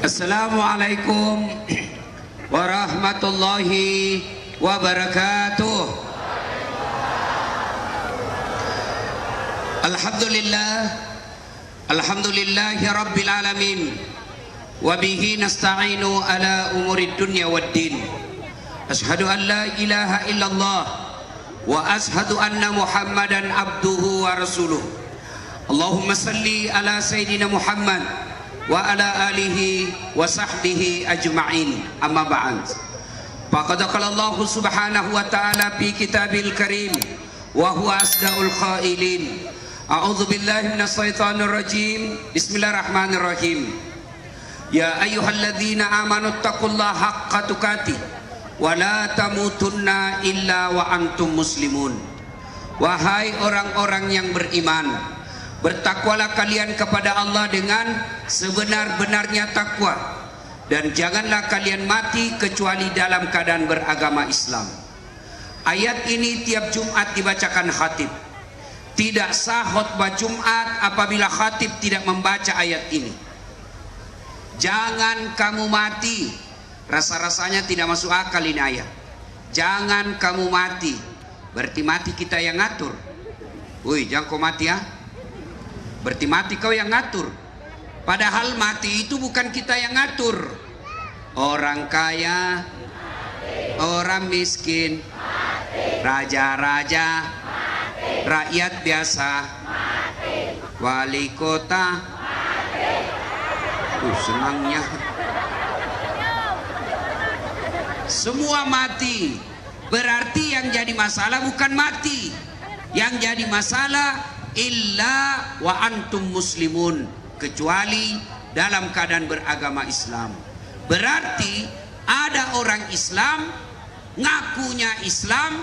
Assalamualaikum warahmatullahi wabarakatuh. Alhamdulillahi rabbil alamin. Wa bihi nasta'inu ala umurid dunya waddin. Ashhadu an la ilaha illallah wa ashhadu anna Muhammadan abduhu wa rasuluh. Allahumma salli ala sayyidina Muhammad wa ala alihi wa sahbihi ajma'in, amma ba'd. Faqad qala Allah subhanahu wa ta'ala fi kitabil karim wa huwa asdaqul qailin. A'udzu billahi minasy syaithanir rajim. Bismillahirrahmanirrahim. Ya ayyuhalladzina amanu taqullaha haqqa tuqatih wa la tamutunna illa wa antum muslimun. Wahai orang-orang yang beriman, bertakwalah kalian kepada Allah dengan sebenar-benarnya takwa, dan janganlah kalian mati kecuali dalam keadaan beragama Islam. Ayat ini tiap Jumat dibacakan khatib. Tidak sah khutbah Jumat apabila khatib tidak membaca ayat ini. Jangan kamu mati. Rasa-rasanya tidak masuk akal ini ayat. Jangan kamu mati. Berarti mati kita yang ngatur. Woi, jangan kau mati ya. Berarti mati kau yang ngatur. Padahal mati itu bukan kita yang ngatur. Orang kaya, orang miskin, raja-raja, rakyat biasa, wali kota, senangnya. Semua mati. Berarti yang jadi masalah bukan mati. Yang jadi masalah illa wa antum muslimun, kecuali dalam keadaan beragama Islam. Berarti ada orang Islam ngakunya Islam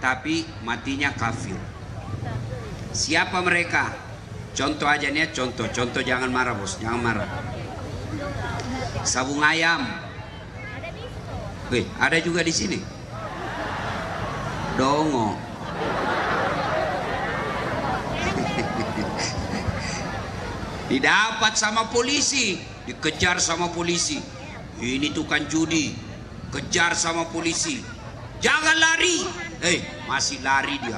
tapi matinya kafir. Siapa mereka? Contoh aja nih, contoh jangan marah bos, jangan marah. Sabung ayam. Ada juga di sini. Dongo. Didapat sama polisi, dikejar sama polisi. Ini tukang judi, kejar sama polisi. Jangan lari. Masih lari dia.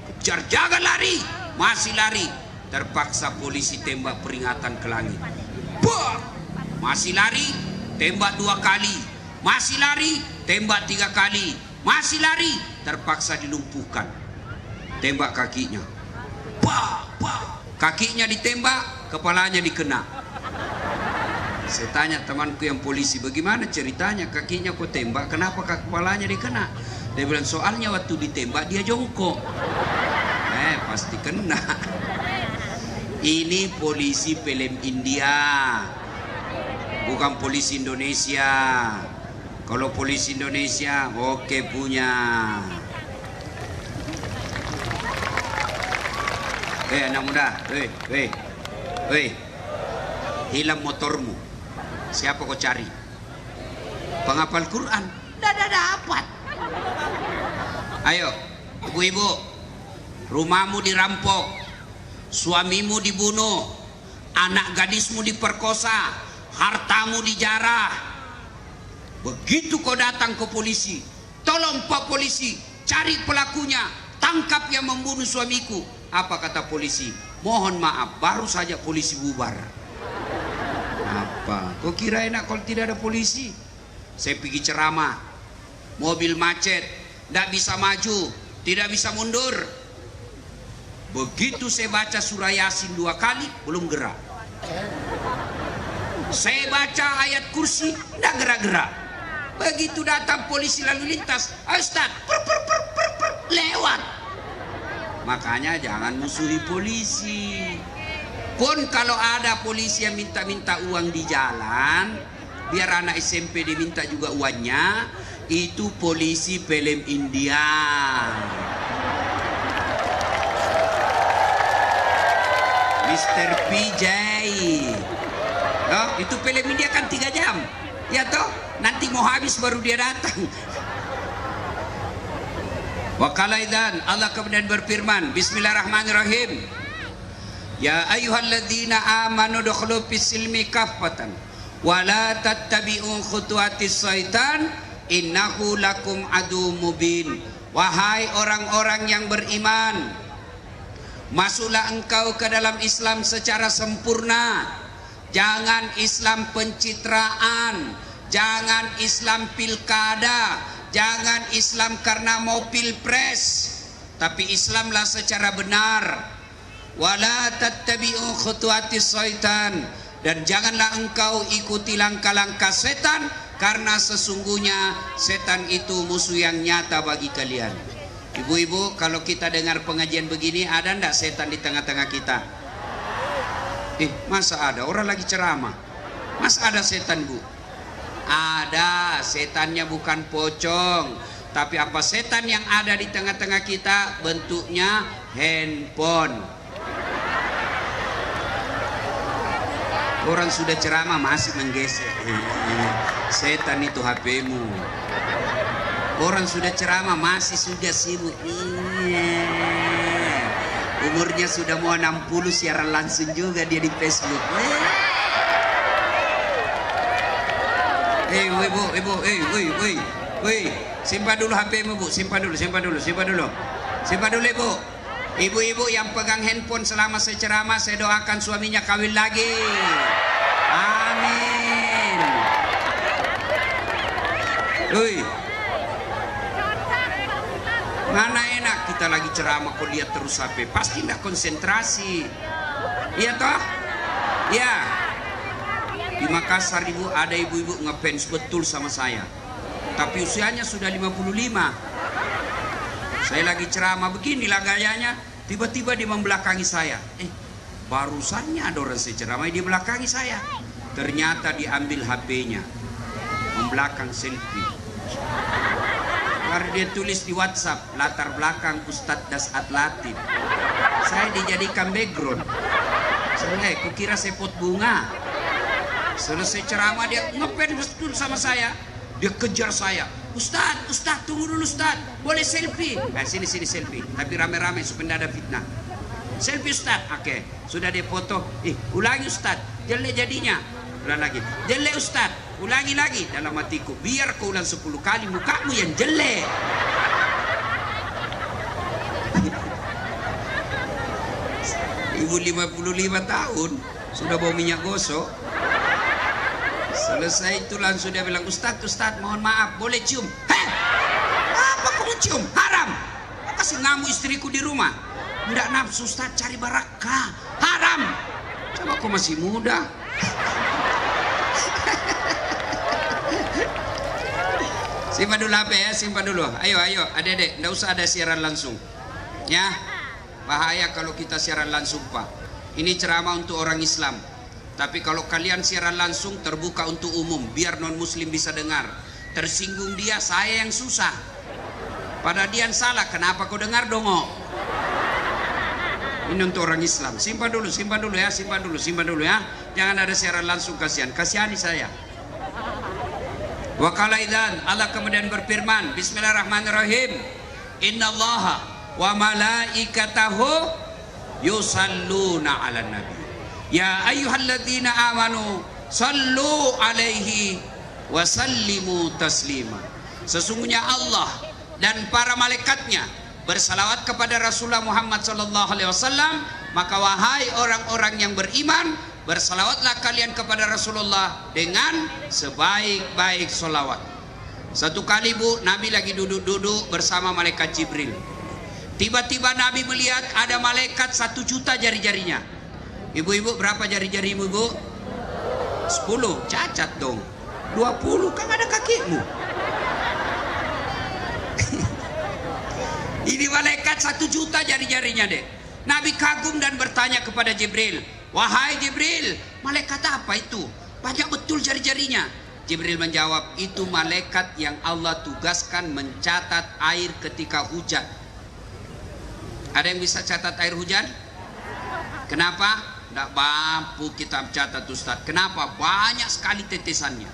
Kejar, jangan lari. Masih lari. Terpaksa polisi tembak peringatan ke langit. Bah! Masih lari, tembak 2 kali. Masih lari, tembak 3 kali. Masih lari, terpaksa dilumpuhkan. Tembak kakinya. Bah! Bah! Kakinya ditembak, kepalanya dikena. Saya tanya temanku yang polisi, bagaimana ceritanya kakinya kau tembak, kenapa kepalanya dikena? Dia bilang soalnya waktu ditembak dia jongkok. Pasti kena. Ini polisi film India, bukan polisi Indonesia. Kalau polisi Indonesia oke punya. Anak muda, hilang motormu. Siapa kau cari? Penghafal Quran. Tidak dapat. Ayo, ibu-ibu, rumahmu dirampok, suamimu dibunuh, anak gadismu diperkosa, hartamu dijarah. Begitu kau datang ke polisi, tolong Pak Polisi, cari pelakunya, tangkap yang membunuh suamiku. Apa kata polisi? Mohon maaf, baru saja polisi bubar. Apa? Kau kira enak kalau tidak ada polisi? Saya pergi ceramah, mobil macet, tidak bisa maju, tidak bisa mundur. Begitu saya baca surah Yasin 2 kali, belum gerak. Saya baca ayat kursi, tidak gerak-gerak. Begitu datang polisi lalu lintas, Ustaz, lewat. Makanya jangan musuhi polisi. Pun kalau ada polisi yang minta-minta uang di jalan, biar anak SMP diminta juga uangnya, itu polisi film India. Mr. PJ. Oh, itu film India kan 3 jam. Ya toh, nanti mau habis baru dia datang. Wakalaidan, Allah kemudian berfirman, Bismillahirrahmanirrahim. Ya ayyuhalladzina amanu dukhulu fis silmi kaffatan wala tattabi'u khutuwatis syaitan innahu lakum adu mubin. Wahai orang-orang yang beriman, masuklah engkau ke dalam Islam secara sempurna. Jangan Islam pencitraan, jangan Islam pilkada, jangan Islam karena mau pilpres, tapi Islamlah secara benar. Wala tattabi'u khutuwatis syaitan, dan janganlah engkau ikuti langkah-langkah setan, karena sesungguhnya setan itu musuh yang nyata bagi kalian. Ibu-ibu, kalau kita dengar pengajian begini, ada ndak setan di tengah-tengah kita? Masa ada? Orang lagi ceramah, masa ada setan, Bu? Ada. Setannya bukan pocong, tapi apa setan yang ada di tengah-tengah kita? Bentuknya handphone. Orang sudah ceramah masih menggesek. Setan itu HP-mu. Orang sudah ceramah masih sudah sibuk. Umurnya sudah mau 60, siaran langsung juga dia di Facebook. Ibu, simpan dulu HP-mu, Bu. Simpan dulu, Ibu. Ibu-ibu yang pegang handphone selama saya ceramah, saya doakan suaminya kawin lagi. Amin. Mana enak kita lagi ceramah kok lihat terus HP, pasti tidak konsentrasi. Iya toh? Ya. Di Makassar, Ibu, ada ibu-ibu ngefans betul sama saya, tapi usianya sudah 55. Saya lagi ceramah beginilah gayanya, tiba-tiba dia membelakangi saya. Barusannya ada orang saya ceramah, dia belakangi saya. Ternyata diambil HP-nya, membelakang selfie. Lalu dia tulis di WhatsApp, latar belakang Ustadz Dasat Latif. Saya dijadikan background. Saya kukira saya pot bunga. Selesai ceramah dia ngefans betul sama saya. Dia kejar saya. Ustadz, tunggu dulu Ustadz. Boleh selfie? Sini selfie. Tapi rame-rame supaya tidak ada fitnah. Selfie Ustadz. Oke. Sudah dia foto. Ulangi Ustadz. Jelek jadinya. Ulang lagi. Jelek Ustadz. Ulangi lagi. Dalam hatiku, biar kau ulang 10 kali, mukamu yang jelek. Ibu 55 tahun. Sudah bawa minyak gosok. Selesai itu langsung dia bilang, Ustadz, mohon maaf, boleh cium? Apa kamu cium? Haram. Kasih ngamu istriku di rumah. Tidak nafsu Ustadz, cari barakah. Haram. Coba kau masih muda. Simpan dulu HP ya, simpan dulu. Ayo, adik-adik, tidak usah ada siaran langsung. Ya, bahaya kalau kita siaran langsung, Pak. Ini ceramah untuk orang Islam. Tapi kalau kalian siaran langsung, terbuka untuk umum, biar non muslim bisa dengar. Tersinggung dia, saya yang susah. Pada dia yang salah, kenapa kau dengar dongok? Ini untuk orang Islam. Simpan dulu ya. Jangan ada siaran langsung, kasihani saya. Wa qala idzan, Allah kemudian berfirman, Bismillahirrahmanirrahim. Innallaha wa malaikatahu yusalluna 'alan nabi. Ya ayyuhalladzina amanu sallu alaihi wa sallimu taslima. Sesungguhnya Allah dan para malaikatnya bersalawat kepada Rasulullah Muhammad sallallahu alaihi wasallam, maka wahai orang-orang yang beriman, bersalawatlah kalian kepada Rasulullah dengan sebaik-baik salawat. Satu kali, Bu, Nabi lagi duduk-duduk bersama malaikat Jibril. Tiba-tiba Nabi melihat ada malaikat 1 juta jari-jarinya. Ibu-ibu, berapa jari-jarimu, Bu? 10, cacat dong. 20, kan ada kakimu. Ini malaikat 1 juta jari-jarinya deh. Nabi kagum dan bertanya kepada Jibril, wahai Jibril, malaikat apa itu? Banyak betul jari-jarinya. Jibril menjawab, itu malaikat yang Allah tugaskan mencatat air ketika hujan. Ada yang bisa catat air hujan? Kenapa? Tidak mampu kita catat, Ustaz. Kenapa? Banyak sekali tetesannya.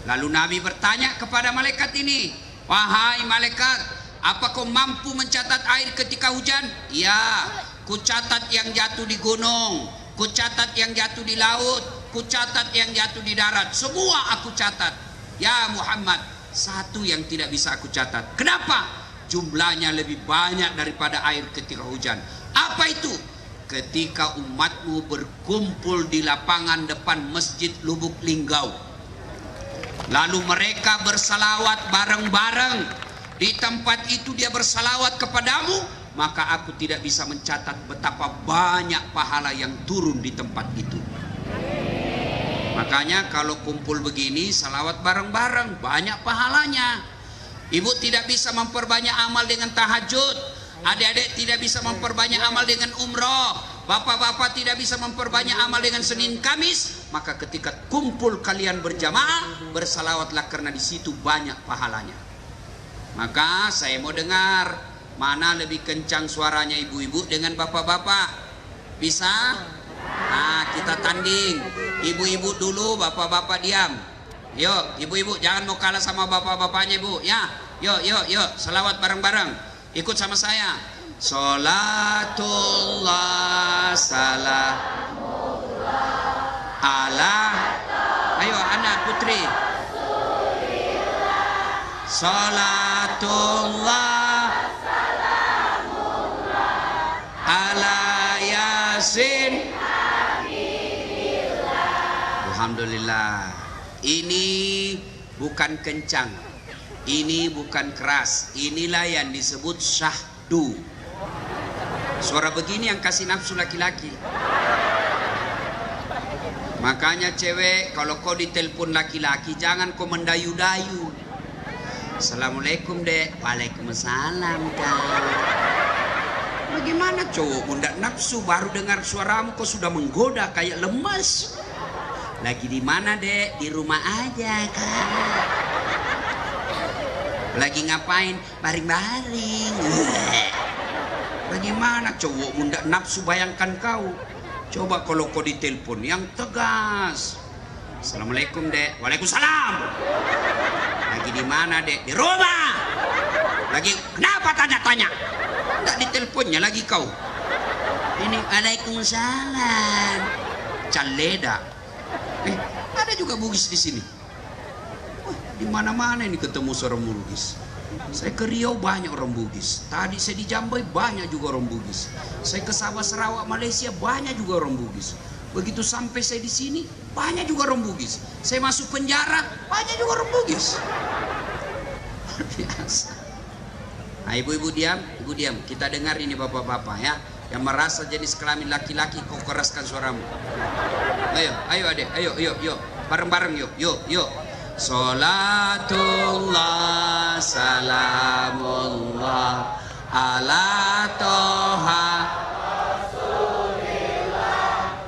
Lalu Nabi bertanya kepada malaikat ini, wahai malaikat, apa kau mampu mencatat air ketika hujan? Ya, ku catat yang jatuh di gunung, ku catat yang jatuh di laut, ku catat yang jatuh di darat, semua aku catat. Ya Muhammad, satu yang tidak bisa aku catat. Kenapa? Jumlahnya lebih banyak daripada air ketika hujan. Apa itu? Ketika umatmu berkumpul di lapangan depan Masjid Lubuk Linggau, lalu mereka bersalawat bareng-bareng. Di tempat itu dia bersalawat kepadamu, maka aku tidak bisa mencatat betapa banyak pahala yang turun di tempat itu. Makanya kalau kumpul begini, salawat bareng-bareng, banyak pahalanya. Ibu tidak bisa memperbanyak amal dengan tahajud, adik-adik tidak bisa memperbanyak amal dengan umroh, bapak-bapak tidak bisa memperbanyak amal dengan Senin Kamis. Maka ketika kumpul kalian berjamaah, bersalawatlah karena di situ banyak pahalanya. Maka saya mau dengar mana lebih kencang suaranya ibu-ibu dengan bapak-bapak. Bisa? Nah, kita tanding. Ibu-ibu dulu, bapak-bapak diam. Yuk, ibu-ibu jangan mau kalah sama bapak-bapaknya, ibu. Ya, yuk, salawat bareng-bareng. Ikut sama saya. Salatullah salamullah ala. Ayo anak putri. Salatullah salamullah ala Yasin. Alhamdulillah. Ini bukan kencang, ini bukan keras. Inilah yang disebut syahdu. Suara begini yang kasih nafsu laki-laki. Makanya cewek, kalau kau ditelepon laki-laki, jangan kau mendayu-dayu. Assalamualaikum dek. Waalaikumsalam kak. Bagaimana cowok bunda nafsu, baru dengar suaramu kau sudah menggoda kayak lemas. Lagi di mana dek? Di rumah aja kak. Lagi ngapain? Baring-baring. Bagaimana cowok bunda nafsu, bayangkan kau. Coba kalau kau ditelepon yang tegas. Assalamualaikum dek. Waalaikumsalam. Lagi di mana dek? Di rumah. Lagi kenapa tanya-tanya? Enggak diteleponnya lagi kau. Ini waalaikumsalam. Caleda. Ada juga Bugis di sini. Wah, di mana-mana ini ketemu seorang Bugis. Saya ke Riau banyak orang Bugis. Tadi saya di Jambai banyak juga orang Bugis. Saya ke Sabah Sarawak Malaysia banyak juga orang Bugis. Begitu sampai saya di sini banyak juga orang Bugis. Saya masuk penjara banyak juga orang Bugis. Biasa. Nah, ibu-ibu diam, ibu diam. Kita dengar ini bapak-bapak ya. Yang merasa jenis kelamin laki-laki, kau keraskan suaramu. Ayo adek, ayo, bareng-bareng yuk. Salatullah salamullah ala toha Rasulillah.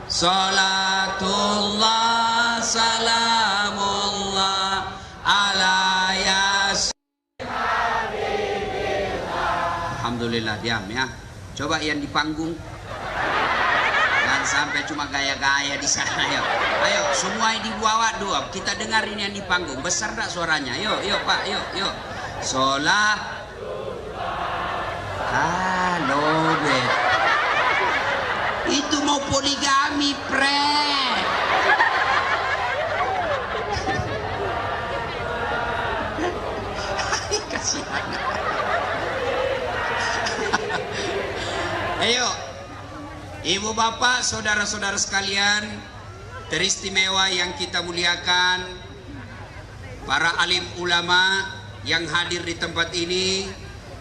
Salatullah salamullah ala Yasin. Alhamdulillah, diam ya. Coba yang di panggung. Jangan sampai cuma gaya-gaya di sana. Ayo semua di bawah doa. Kita dengar ini yang di panggung. Besar tak suaranya? Yuk pak, yuk. Sholat. Halo bet. Itu mau poligami pre. Kasihan. Ayo, ibu bapak, saudara-saudara sekalian, teristimewa yang kita muliakan, para alim ulama yang hadir di tempat ini,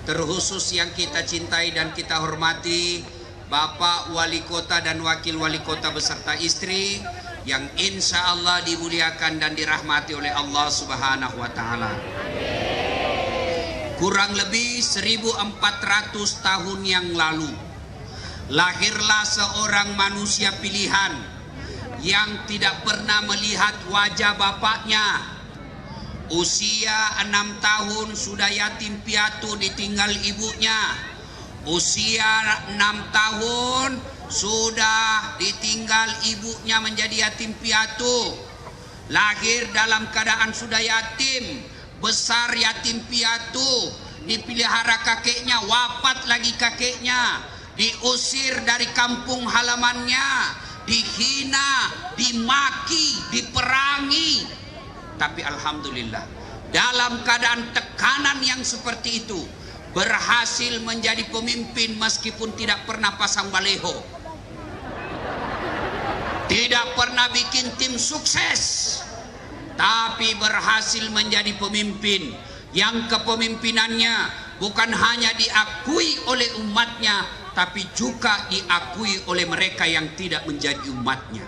terkhusus yang kita cintai dan kita hormati, Bapak Wali Kota dan Wakil Wali Kota beserta istri, yang insya Allah dimuliakan dan dirahmati oleh Allah Subhanahu wa Ta'ala. Kurang lebih 1400 tahun yang lalu, lahirlah seorang manusia pilihan yang tidak pernah melihat wajah bapaknya. Usia 6 tahun sudah yatim piatu ditinggal ibunya. Usia 6 tahun sudah ditinggal ibunya menjadi yatim piatu. Lahir dalam keadaan sudah yatim, besar yatim piatu, dipelihara kakeknya, wafat lagi kakeknya, diusir dari kampung halamannya, dihina, dimaki, diperangi. Tapi alhamdulillah, dalam keadaan tekanan yang seperti itu, berhasil menjadi pemimpin meskipun tidak pernah pasang baleho, tidak pernah bikin tim sukses, tapi berhasil menjadi pemimpin yang kepemimpinannya bukan hanya diakui oleh umatnya, tapi juga diakui oleh mereka yang tidak menjadi umatnya.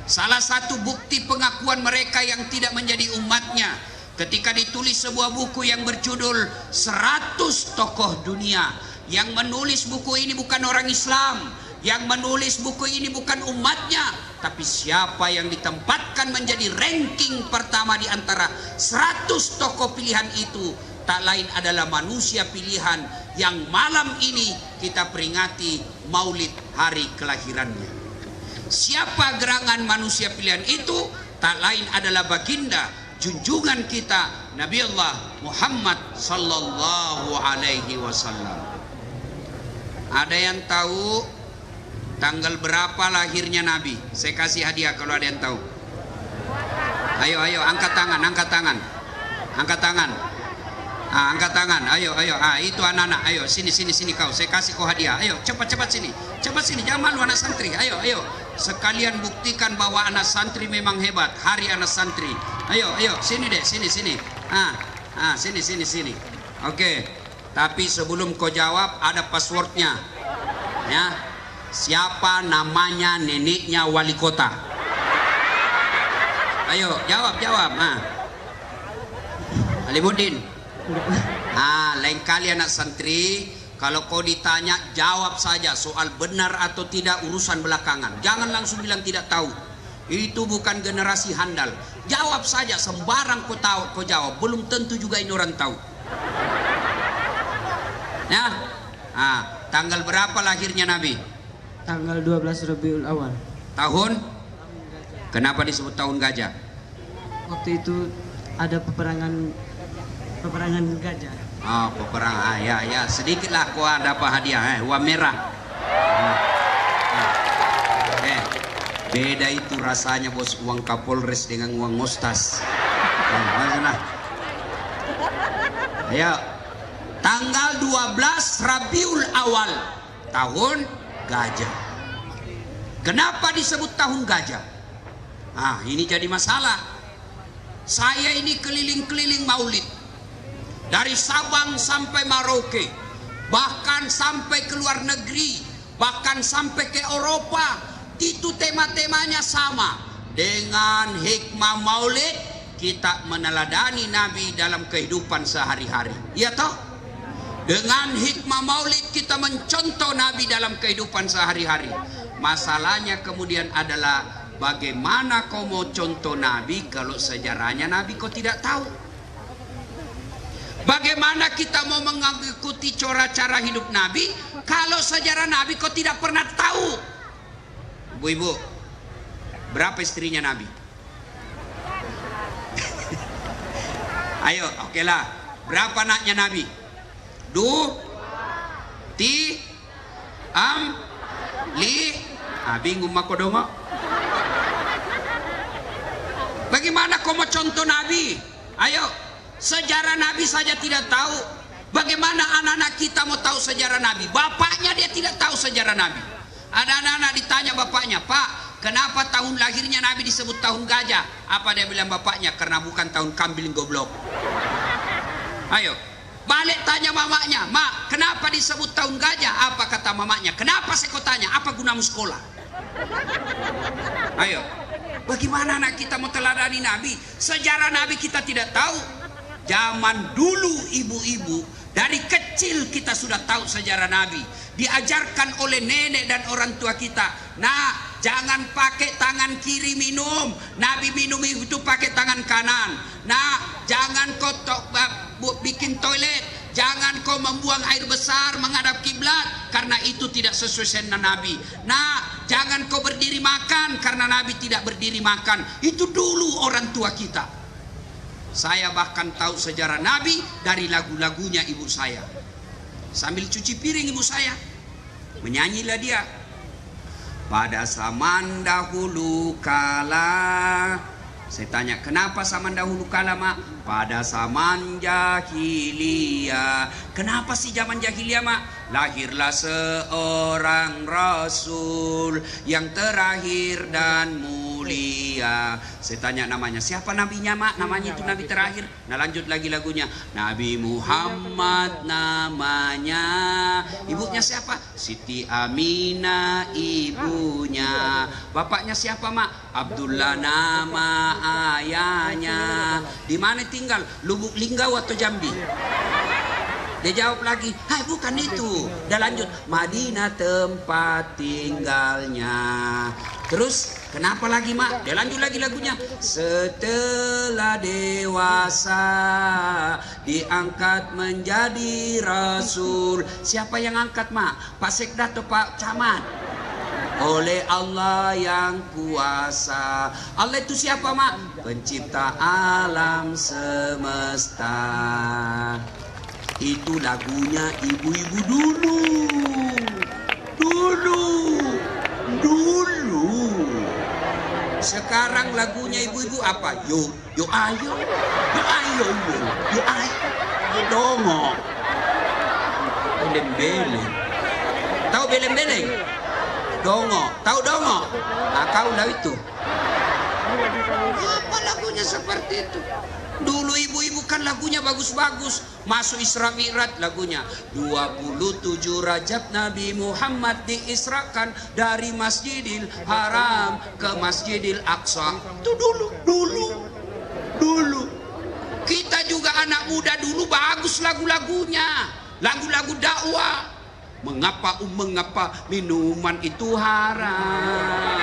Salah satu bukti pengakuan mereka yang tidak menjadi umatnya, ketika ditulis sebuah buku yang berjudul 100 Tokoh Dunia. Yang menulis buku ini bukan orang Islam, yang menulis buku ini bukan umatnya, tapi siapa yang ditempatkan menjadi ranking pertama di antara 100 tokoh pilihan itu, tak lain adalah manusia pilihan yang malam ini kita peringati maulid hari kelahirannya. Siapa gerangan manusia pilihan itu? Tak lain adalah baginda junjungan kita Nabi Allah Muhammad sallallahu alaihi wasallam. Ada yang tahu tanggal berapa lahirnya Nabi? Saya kasih hadiah kalau ada yang tahu. Ayo, ayo, angkat tangan, angkat tangan, angkat tangan. Angkat tangan, ayo, ayo. Itu anak-anak, ayo, sini, sini, sini kau. Saya kasih kau hadiah. Ayo, cepat, cepat sini, cepat sini. Jangan malu anak santri. Ayo, ayo. Sekalian buktikan bahwa anak santri memang hebat. Hari anak santri. Ayo, ayo, sini deh, sini, sini. Sini, sini, sini. Oke. Tapi sebelum kau jawab, ada passwordnya. Ya. Siapa namanya neneknya wali kota? Ayo, jawab, jawab. Alimuddin. Lain kali anak santri, kalau kau ditanya jawab saja, soal benar atau tidak urusan belakangan. Jangan langsung bilang tidak tahu. Itu bukan generasi handal. Jawab saja, sembarang kau tahu, kau jawab. Belum tentu juga ini orang tahu. Ya. Tanggal berapa lahirnya Nabi? Tanggal 12 Rabiul Awal. Tahun? Kenapa disebut tahun gajah? Waktu itu ada peperangan gajah. Peperangan. Ya, sedikitlah kau dapat hadiah. Uang merah. Beda itu rasanya bos, uang Kapolres dengan uang Mostas. Ayo. Tanggal 12 Rabiul Awal, tahun gajah. Kenapa disebut tahun gajah? Ini jadi masalah. Saya ini keliling-keliling maulid, dari Sabang sampai Merauke, bahkan sampai ke luar negeri, bahkan sampai ke Eropa. Itu tema-temanya sama. Dengan hikmah maulid kita meneladani Nabi dalam kehidupan sehari-hari. Iya toh? Dengan hikmah maulid kita mencontoh Nabi dalam kehidupan sehari-hari. Masalahnya kemudian adalah bagaimana kau mau contoh Nabi kalau sejarahnya Nabi kau tidak tahu? Bagaimana kita mau mengikuti cara hidup Nabi kalau sejarah Nabi kau tidak pernah tahu? Ibu-ibu, berapa istrinya Nabi? Ayo, oke lah. Berapa anaknya Nabi? Bingung makodomo. Bagaimana kau mau contoh Nabi? Ayo, sejarah Nabi saja tidak tahu. Bagaimana anak-anak kita mau tahu sejarah Nabi? Bapaknya dia tidak tahu sejarah Nabi. Ada anak-anak ditanya bapaknya, Pak, kenapa tahun lahirnya Nabi disebut tahun gajah? Apa dia bilang bapaknya? Karena bukan tahun kambing goblok. Ayo, balik tanya mamanya, Mak, kenapa disebut tahun gajah? Apa kata mamanya? Kenapa saya kau tanya? Apa gunamu sekolah? Ayo, bagaimana anak kita mau teladani Nabi? Sejarah Nabi kita tidak tahu. Zaman dulu ibu-ibu, dari kecil kita sudah tahu sejarah Nabi. Diajarkan oleh nenek dan orang tua kita. Nah, jangan pakai tangan kiri minum. Nabi minum itu pakai tangan kanan. Nah, jangan kau bikin toilet. Jangan kau membuang air besar menghadap kiblat, karena itu tidak sesuai sunnah Nabi. Nah, jangan kau berdiri makan, karena Nabi tidak berdiri makan. Itu dulu orang tua kita. Saya bahkan tahu sejarah Nabi dari lagu-lagunya ibu saya. Sambil cuci piring ibu saya, menyanyilah dia. pada zaman dahulu kala. Saya tanya, kenapa zaman dahulu kala, Mak? Pada zaman jahiliyah. Kenapa sih zaman jahiliyah, Mak? Lahirlah seorang Rasul yang terakhir dan mulia. Saya tanya namanya, siapa nabinya, Mak? Namanya itu nabi terakhir. Nah, lanjut lagi lagunya. Nabi Muhammad namanya. Ibunya siapa? Siti Aminah ibunya. Bapaknya siapa, Mak? Abdullah nama ayahnya. Di mana tinggal? Lubuk Linggau atau Jambi? Dia jawab lagi, hai bukan itu. Dia lanjut, Madinah tempat tinggalnya. Terus kenapa lagi, Mak? Dia lanjut lagi lagunya. Setelah dewasa diangkat menjadi Rasul. Siapa yang angkat, Mak? Pak Sekda atau Pak Camat? Oleh Allah yang kuasa. Allah itu siapa, Mak? Pencipta alam semesta. Itu lagunya ibu-ibu dulu. Sekarang lagunya ibu-ibu apa? Yo ayo. Dongo. Beleng-beleng. Tahu beleng-beleng? Dongo. Tahu dongo? Nah, kau lah itu. Apa lagunya seperti itu? Dulu ibu-ibu kan lagunya bagus-bagus. Masuk Isra Mi'raj lagunya 27 Rajab Nabi Muhammad diisrakan dari Masjidil Haram ke Masjidil Aqsa. Itu dulu. Kita juga anak muda dulu bagus lagu-lagunya. Lagu-lagu dakwah. Mengapa minuman itu haram?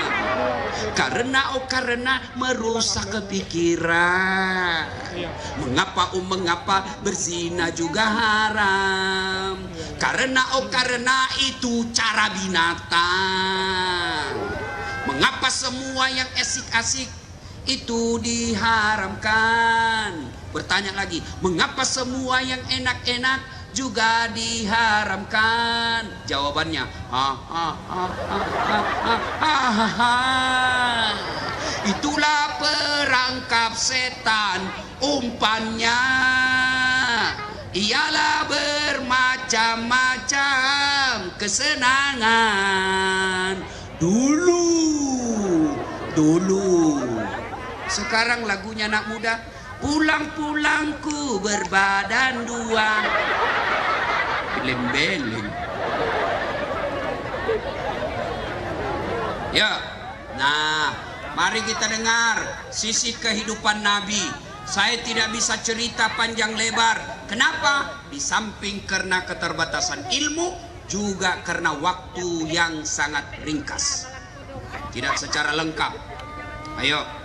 Karena merusak kepikiran. Mengapa berzina juga haram? Karena itu cara binatang. Mengapa semua yang asik-asik itu diharamkan? Bertanya lagi, mengapa semua yang enak-enak juga diharamkan? Jawabannya, itulah perangkap setan, umpannya ialah bermacam-macam kesenangan. Dulu. Sekarang lagunya anak muda, pulang-pulangku berbadan dua. Beleng-beleng. Ya, nah, mari kita dengar sisi kehidupan Nabi. Saya tidak bisa cerita panjang lebar. Kenapa? Di samping karena keterbatasan ilmu, juga karena waktu yang sangat ringkas. Tidak secara lengkap. Ayo.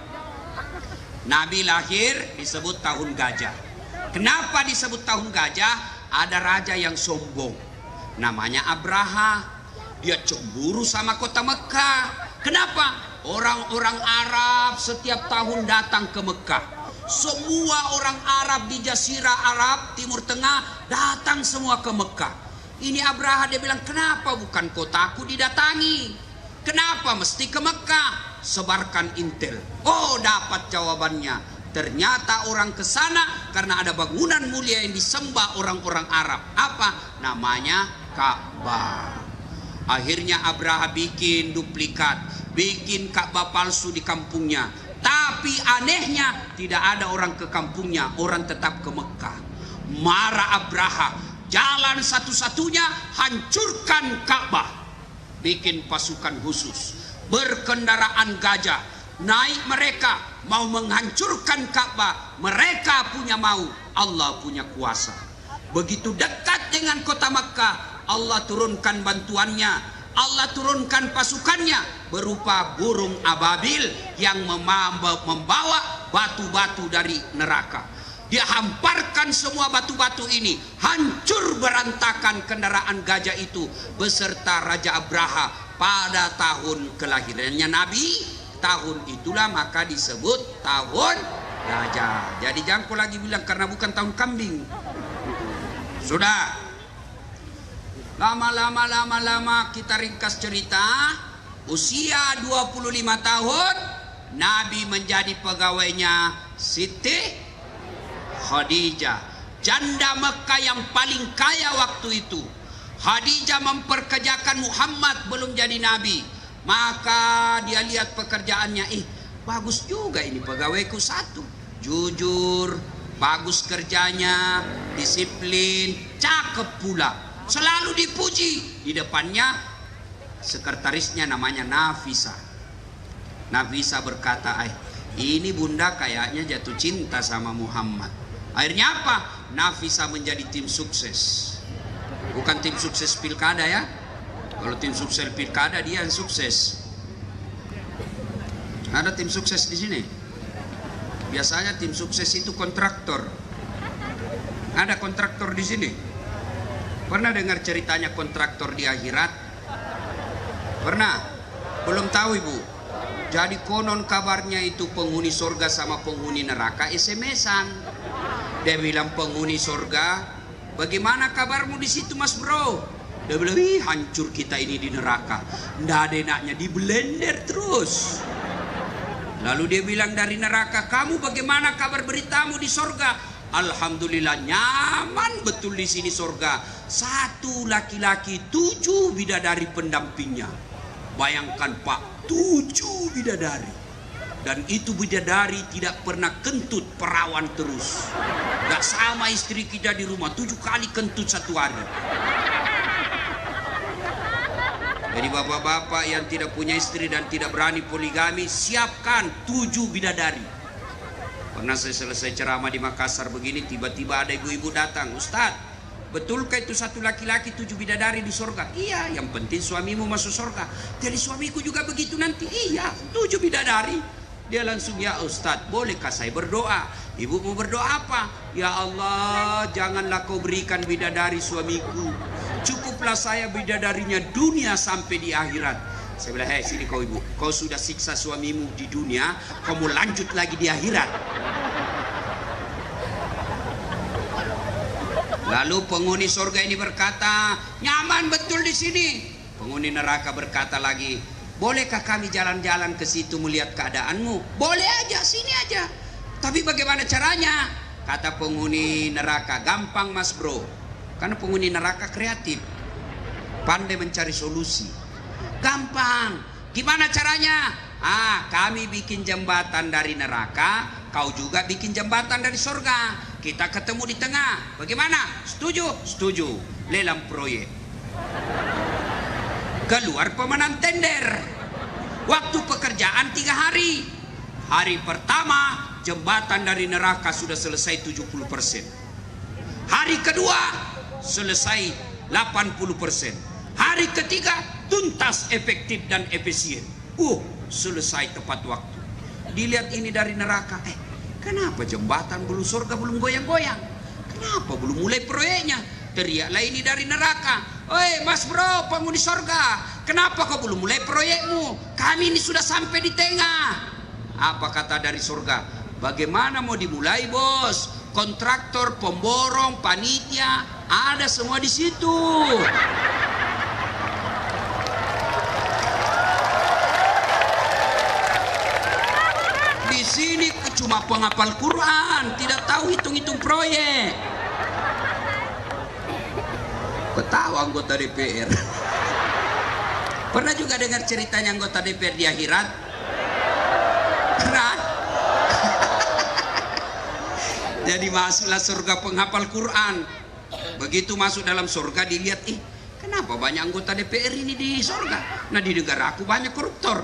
Nabi lahir disebut tahun gajah. Kenapa disebut tahun gajah? Ada raja yang sombong, namanya Abraha. Dia cemburu sama kota Mekah. Kenapa? Orang-orang Arab setiap tahun datang ke Mekah. Semua orang Arab di Jazirah Arab, Timur Tengah, datang semua ke Mekah. Ini Abraha, dia bilang, kenapa bukan kotaku didatangi? Kenapa mesti ke Mekah? Sebarkan intel. Oh, dapat jawabannya. Ternyata orang ke sana karena ada bangunan mulia yang disembah orang-orang Arab. Apa? Namanya Ka'bah. Akhirnya Abraha bikin duplikat, bikin Ka'bah palsu di kampungnya. Tapi anehnya tidak ada orang ke kampungnya, orang tetap ke Mekah. Marah Abraha, jalan satu-satunya hancurkan Ka'bah. Bikin pasukan khusus, berkendaraan gajah, naik mereka mau menghancurkan Ka'bah. Mereka punya mau, Allah punya kuasa. Begitu dekat dengan kota Makkah, Allah turunkan bantuannya, Allah turunkan pasukannya berupa burung ababil yang membawa batu-batu dari neraka. Dia hamparkan semua batu-batu ini, hancur berantakan kendaraan gajah itu beserta Raja Abraha pada tahun kelahirannya Nabi. Tahun itulah maka disebut tahun gajah. Jadi jangan kau lagi bilang karena bukan tahun kambing. Sudah. Lama kita ringkas cerita. usia 25 tahun Nabi menjadi pegawainya Siti Khadijah, janda Mekah yang paling kaya waktu itu. Khadijah memperkerjakan Muhammad belum jadi Nabi. Maka dia lihat pekerjaannya, bagus juga ini pegawaiku satu, jujur, bagus kerjanya, disiplin, cakep pula, selalu dipuji. Di depannya sekretarisnya namanya Nafisa. Nafisa berkata, ini bunda kayaknya jatuh cinta sama Muhammad. Akhirnya apa? Nafisa menjadi tim sukses. Bukan tim sukses pilkada ya. Kalau tim sukses pilkada dia yang sukses. Ada tim sukses di sini. Biasanya tim sukses itu kontraktor. Ada kontraktor di sini. Pernah dengar ceritanya kontraktor di akhirat? Pernah? Belum tahu ibu? Jadi konon kabarnya itu penghuni surga sama penghuni neraka SMS-an. Dia bilang penghuni surga, bagaimana kabarmu di situ mas bro? Dia bilang, hancur kita ini di neraka. Nggak ada enaknya, di blender terus. Lalu dia bilang dari neraka, kamu bagaimana kabar beritamu di surga? Alhamdulillah nyaman betul di sini surga. 1 laki-laki 7 bidadari pendampingnya. Bayangkan Pak, 7 bidadari. Dan itu bidadari tidak pernah kentut, perawan terus. Gak sama istri kita di rumah, 7 kali kentut 1 hari. Jadi bapak-bapak yang tidak punya istri dan tidak berani poligami, siapkan 7 bidadari. Pernah saya selesai ceramah di Makassar begini, tiba-tiba ada ibu-ibu datang, Ustadz, betulkah itu 1 laki-laki 7 bidadari di surga? Iya, yang penting suamimu masuk surga. Jadi suamiku juga begitu nanti? Iya, 7 bidadari. Dia langsung, ya Ustadz, bolehkah saya berdoa? Ibu mau berdoa apa? Ya Allah, janganlah kau berikan bidadari suamiku. Cukuplah saya bidadarinya dunia sampai di akhirat. Saya bilang, hei sini kau ibu, kau sudah siksa suamimu di dunia, kau mau lanjut lagi di akhirat. Lalu penghuni surga ini berkata, nyaman betul di sini. Penghuni neraka berkata lagi, bolehkah kami jalan-jalan ke situ melihat keadaanmu? Boleh aja, sini aja. Tapi bagaimana caranya? Kata penghuni neraka, gampang mas bro. Karena penghuni neraka kreatif, pandai mencari solusi. Gampang. Gimana caranya? Kami bikin jembatan dari neraka, kau juga bikin jembatan dari surga. Kita ketemu di tengah. Bagaimana? Setuju? Setuju. Lelang proyek. Keluar pemenang tender. Waktu pekerjaan 3 hari. Hari pertama jembatan dari neraka sudah selesai 70%. Hari kedua selesai 80%. Hari ketiga tuntas, efektif dan efisien. Selesai tepat waktu. Dilihat ini dari neraka, kenapa jembatan belum surga belum goyang-goyang? Kenapa belum mulai proyeknya? Teriaklah ini dari neraka, oi mas bro penghuni surga, kenapa kau belum mulai proyekmu? Kami ini sudah sampai di tengah. Apa kata dari surga? Bagaimana mau dimulai bos? Kontraktor, pemborong, panitia, ada semua di situ. Di sini cuma penghafal Quran, tidak tahu hitung-hitung proyek. Ketawa anggota DPR. Pernah juga dengar ceritanya anggota DPR di akhirat? Pernah? Jadi masuklah surga penghafal Quran. Begitu masuk dalam surga dilihat, kenapa banyak anggota DPR ini di surga? Nah di negara aku banyak koruptor.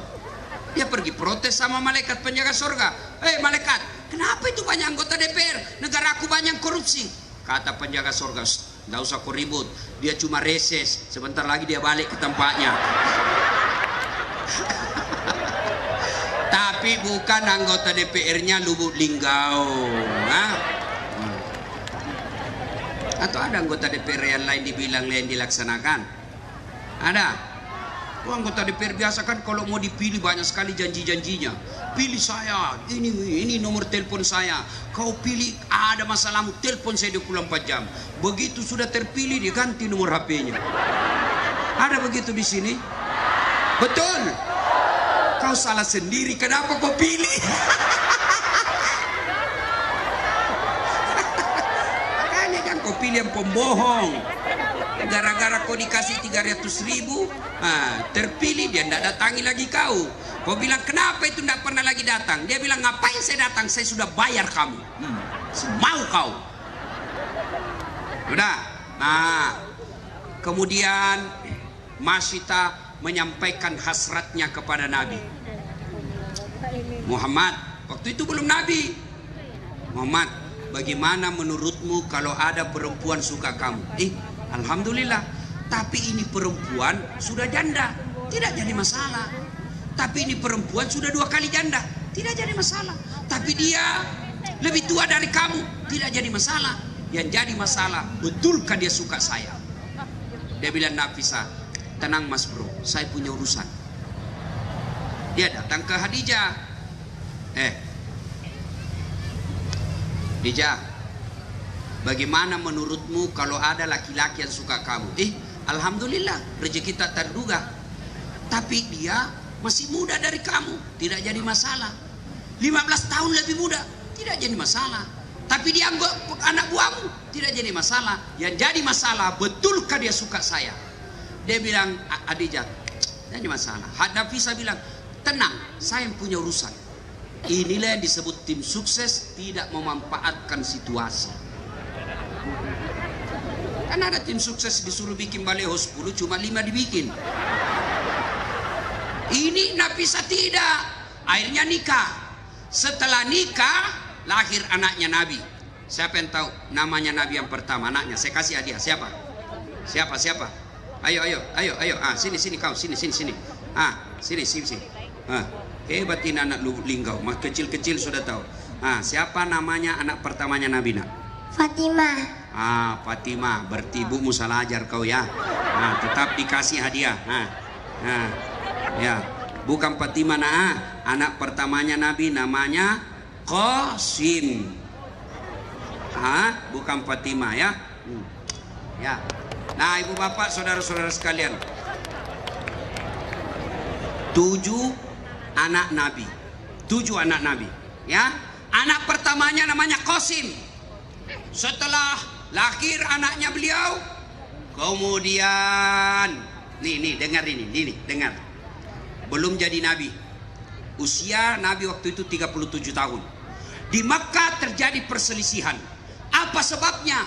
Dia pergi protes sama malaikat penjaga surga. Malaikat, kenapa itu banyak anggota DPR? Negara aku banyak korupsi. Kata penjaga surga, nggak usah kau ribut. Dia cuma reses. Sebentar lagi dia balik ke tempatnya. Tapi bukan anggota DPR-nya Lubuk Linggau. Atau ada anggota DPR yang lain dibilang lain dilaksanakan? Ada? Anggota DPR biasa kan kalau mau dipilih banyak sekali janji-janjinya. Pilih saya, ini nomor telepon saya. Kau pilih, ada masalahmu, telepon saya 24 jam. Begitu sudah terpilih diganti nomor HP-nya. Ada begitu di sini? Betul. Kau salah sendiri, kenapa kau pilih? Makanya jangan kau pilih yang pembohong. Gara-gara kau dikasih 300.000, terpilih, dia tidak datangi lagi kau. Kau bilang kenapa itu tidak pernah lagi datang? Dia bilang ngapain saya datang, saya sudah bayar kamu. Mau kau. Udah. Nah, kemudian Masyita menyampaikan hasratnya kepada Nabi Muhammad. Waktu itu belum Nabi. Muhammad, bagaimana menurutmu kalau ada perempuan suka kamu? Alhamdulillah. Tapi ini perempuan sudah janda, tidak jadi masalah. Tapi ini perempuan sudah 2 kali janda, tidak jadi masalah. Tapi dia lebih tua dari kamu, tidak jadi masalah. Yang jadi masalah, betulkah dia suka saya? Dia bilang, Nafisa, tenang mas bro, saya punya urusan. Dia datang ke Khadijah. Khadijah, bagaimana menurutmu kalau ada laki-laki yang suka kamu? Alhamdulillah, rezeki tak terduga. Tapi dia masih muda dari kamu, tidak jadi masalah. 15 tahun lebih muda, tidak jadi masalah. Tapi dia anak buahmu, tidak jadi masalah. Yang jadi masalah, betulkah dia suka saya? Dia bilang, Khadijah, tidak ada masalah. Nafisa bilang, tenang, saya yang punya urusan. Inilah yang disebut tim sukses tidak memanfaatkan situasi. Kan ada tim sukses disuruh bikin baleho 10, cuma 5 dibikin. Ini Nafisa tidak. Akhirnya nikah. Setelah nikah, lahir anaknya Nabi. Siapa yang tahu namanya Nabi yang pertama anaknya? Saya kasih hadiah. Siapa? Ayo. Sini kau, sini. Sini. Hebat ini anak linggau. Mas kecil-kecil sudah tahu. Siapa namanya anak pertamanya Nabi nak? Fatimah. Fatimah. Berarti ibumu salah ajar kau ya. Tetap dikasih hadiah. Ya, bukan Fatimah anak pertamanya Nabi namanya Qasim. Bukan Fatimah ya. Ya. Nah, ibu bapak, saudara-saudara sekalian, 7 anak Nabi. 7 anak Nabi. Ya. Anak pertamanya namanya Qasim. Setelah lahir anaknya beliau, kemudian nih dengar ini, dengar. Belum jadi Nabi. Usia Nabi waktu itu 37 tahun. Di Makkah terjadi perselisihan. Apa sebabnya?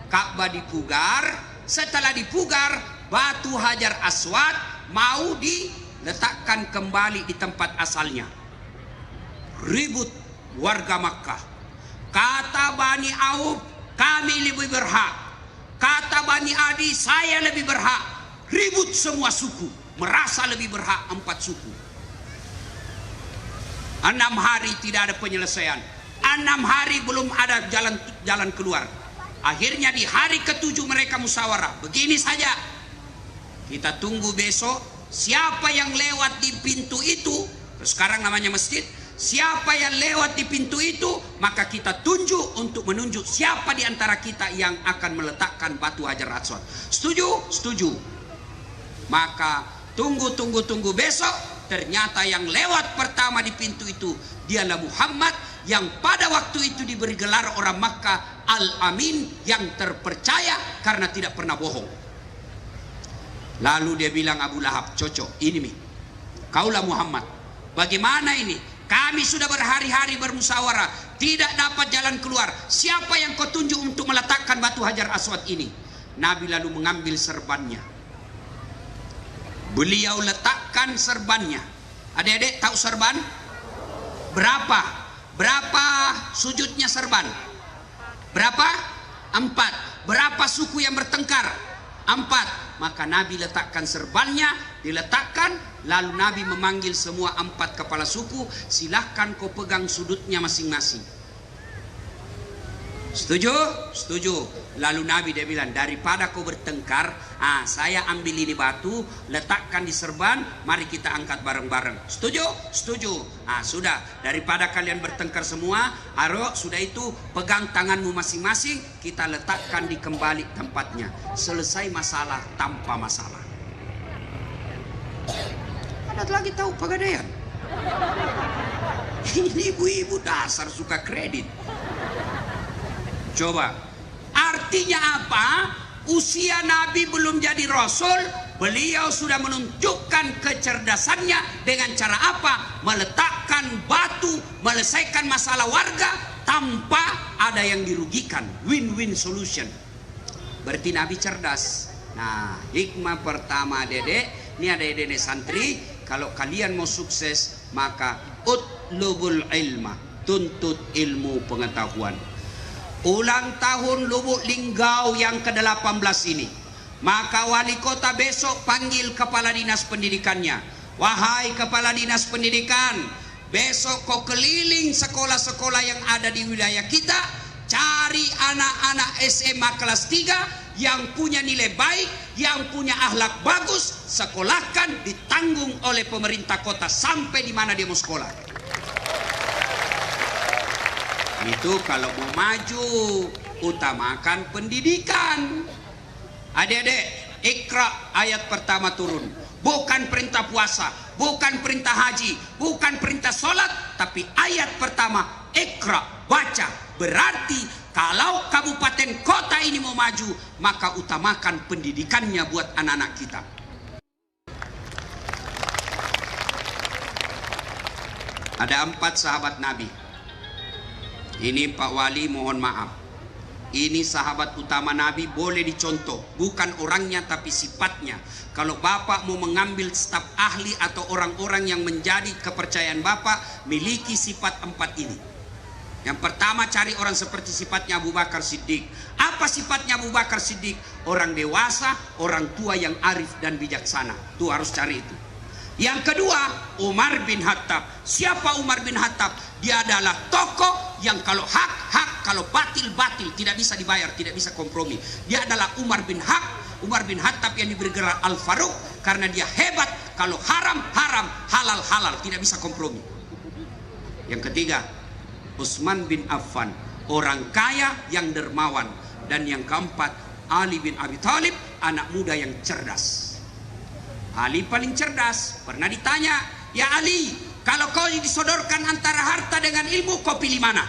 Ka'bah dipugar. Setelah dipugar, batu Hajar Aswad mau diletakkan kembali di tempat asalnya. Ribut warga Makkah. Kata Bani Auf, kami lebih berhak. Kata Bani Adi, saya lebih berhak. Ribut semua suku, merasa lebih berhak 4 suku. 6 hari tidak ada penyelesaian. 6 hari belum ada jalan keluar. Akhirnya di hari ke-7 mereka musyawarah. Begini saja, kita tunggu besok. Siapa yang lewat di pintu itu, sekarang namanya masjid, siapa yang lewat di pintu itu, maka kita tunjuk untuk menunjuk siapa di antara kita yang akan meletakkan batu Hajar Aswad. Setuju? Setuju. Maka tunggu besok. Ternyata yang lewat pertama di pintu itu dialah Muhammad, yang pada waktu itu diberi gelar orang Makkah Al-Amin, yang terpercaya karena tidak pernah bohong. Lalu dia bilang, Abu Lahab, cocok ini mi, kaulah Muhammad. Bagaimana ini? Kami sudah berhari-hari bermusyawarah, tidak dapat jalan keluar. Siapa yang kau tunjuk untuk meletakkan batu Hajar Aswad ini? Nabi lalu mengambil serbannya. Beliau letakkan serbannya. Adik-adik tahu serban? Berapa sujudnya serban? Berapa? 4. Berapa suku yang bertengkar? 4. Maka Nabi letakkan serbannya, diletakkan, lalu Nabi memanggil semua 4 kepala suku, silahkan kau pegang sudutnya masing-masing. Setuju? Setuju. Lalu Nabi dia bilang, daripada kau bertengkar, saya ambil ini batu, letakkan di serban, mari kita angkat bareng-bareng. Setuju? Setuju. Sudah, daripada kalian bertengkar semua, sudah itu pegang tanganmu masing-masing, kita letakkan di kembali tempatnya. Selesai masalah tanpa masalah. Ada lagi tahu Pegadaian. Ini ibu-ibu dasar suka kredit. Coba, artinya apa? Usia Nabi belum jadi Rasul, beliau sudah menunjukkan kecerdasannya dengan cara apa? Meletakkan batu, menyelesaikan masalah warga tanpa ada yang dirugikan. Win-win solution. Berarti Nabi cerdas. Nah, hikmah pertama dedek, ini ada dedek santri, kalau kalian mau sukses maka utlubul ilma, tuntut ilmu pengetahuan. Ulang tahun Lubuk Linggau yang ke-18 ini, maka wali kota besok panggil kepala dinas pendidikannya. Wahai kepala dinas pendidikan, besok kau keliling sekolah-sekolah yang ada di wilayah kita, cari anak-anak SMA kelas 3 yang punya nilai baik, yang punya akhlak bagus, sekolahkan, ditanggung oleh pemerintah kota sampai di mana dia mau sekolah. Itu kalau mau maju, utamakan pendidikan. Adik-adik, Iqra ayat pertama turun. Bukan perintah puasa, bukan perintah haji, bukan perintah sholat, tapi ayat pertama Iqra, baca. Berarti kalau kabupaten kota ini mau maju, maka utamakan pendidikannya buat anak-anak kita. Ada 4 sahabat Nabi. Ini Pak Wali mohon maaf. Ini sahabat utama Nabi, boleh dicontoh. Bukan orangnya tapi sifatnya. Kalau Bapak mau mengambil staf ahli atau orang-orang yang menjadi kepercayaan Bapak, miliki sifat 4 ini. Yang pertama, cari orang seperti sifatnya Abu Bakar Siddiq. Apa sifatnya Abu Bakar Siddiq? Orang dewasa, orang tua yang arif dan bijaksana. Tuh harus cari itu. Yang kedua, Umar bin Khattab. Siapa Umar bin Khattab? Dia adalah tokoh yang kalau hak, kalau batil, tidak bisa dibayar, tidak bisa kompromi. Dia adalah Umar bin Khattab yang diberi gelar Al-Faruq karena dia hebat. Kalau haram, halal, tidak bisa kompromi. Yang ketiga, Utsman bin Affan, orang kaya yang dermawan. Dan yang keempat, Ali bin Abi Thalib, anak muda yang cerdas. Ali paling cerdas. Pernah ditanya, ya Ali, kalau kau disodorkan antara harta dengan ilmu, kau pilih mana?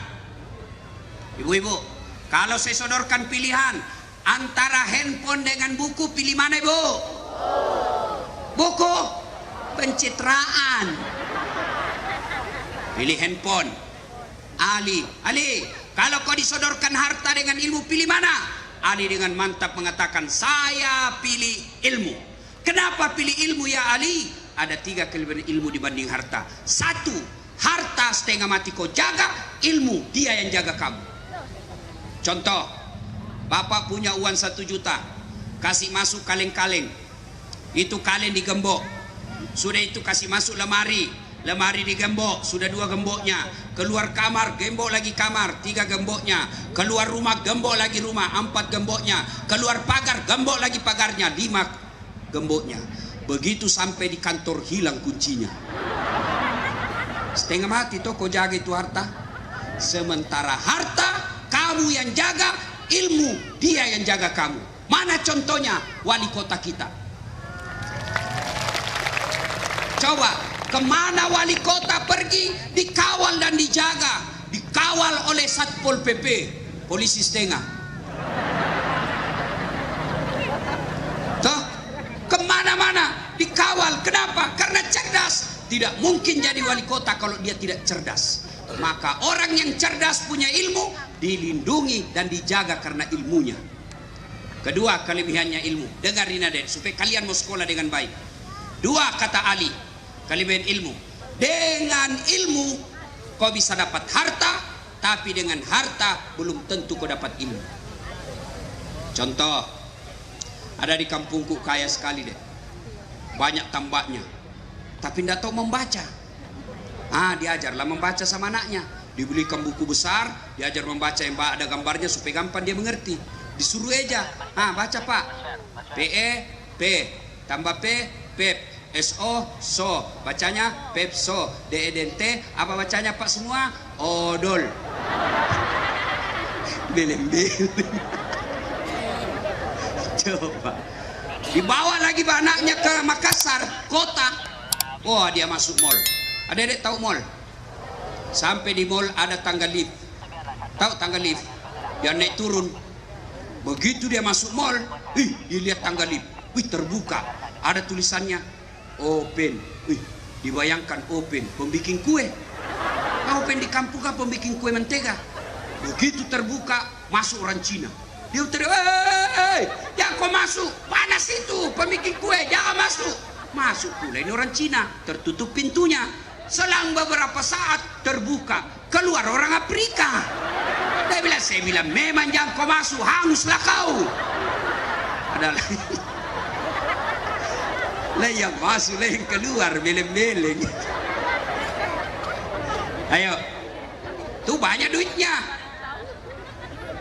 Ibu-ibu, kalau saya sodorkan pilihan antara handphone dengan buku, pilih mana ibu? Buku. Pencitraan. Pilih handphone. Ali, kalau kau disodorkan harta dengan ilmu, pilih mana? Ali dengan mantap mengatakan, saya pilih ilmu. Kenapa pilih ilmu ya Ali? Ada 3 kelebihan ilmu dibanding harta. 1, harta setengah mati kau jaga, ilmu dia yang jaga kamu. Contoh, Bapak punya uang 1 juta, kasih masuk kaleng-kaleng. Itu kaleng digembok. Sudah itu kasih masuk lemari digembok, sudah 2 gemboknya. Keluar kamar, gembok lagi kamar, 3 gemboknya. Keluar rumah, gembok lagi rumah, 4 gemboknya. Keluar pagar, gembok lagi pagarnya, 5 gemboknya. Begitu sampai di kantor hilang kuncinya. Setengah mati toh kau jaga itu harta. Sementara harta kamu yang jaga, ilmu dia yang jaga kamu. Mana contohnya? Wali kota kita. Coba, kemana wali kota pergi? Dikawal dan dijaga. Dikawal oleh Satpol PP, polisi setengah. Toh, kemana-mana dikawal. Kenapa? Karena cerdas. Tidak mungkin jadi wali kota kalau dia tidak cerdas. Maka orang yang cerdas punya ilmu, dilindungi dan dijaga karena ilmunya. Kedua kelebihannya ilmu. Dengarin adik, supaya kalian mau sekolah dengan baik. 2 kata Ali, kelebihan ilmu. Dengan ilmu kau bisa dapat harta, tapi dengan harta belum tentu kau dapat ilmu. Contoh, ada di kampungku kaya sekali deh, banyak tambaknya, tapi tidak tahu membaca. Diajarlah membaca sama anaknya, dibelikan buku besar, diajar membaca yang ada gambarnya supaya gampang dia mengerti. Disuruh aja, baca pak, PE, P, tambah P, Pep, SO, so, bacanya Pepso, DEDNT, apa bacanya pak semua? Odol. Belem-belem. Coba dibawa lagi anaknya ke Makassar kota, Wah, dia masuk mall. Adik-adik tahu mall? Sampai di mall ada tangga lift. Tahu tangga lift? Dia naik turun. Begitu dia masuk mall, dia lihat tangga lift. Terbuka. Ada tulisannya open. Dibayangkan open, pembikin kue. Open di kampung kan pembikin kue mentega. Begitu terbuka, masuk orang Cina. Dia teriak, jangan kau masuk, panas itu, pembikin kue, jangan masuk. Masuk pula ini orang Cina, tertutup pintunya. Selang beberapa saat terbuka, keluar orang Afrika. Saya bilang, memang jangan kau masuk, hanguslah kau. Adalah lah yang masuk, lah yang keluar, beleng-beleng. Ayo, tuh banyak duitnya.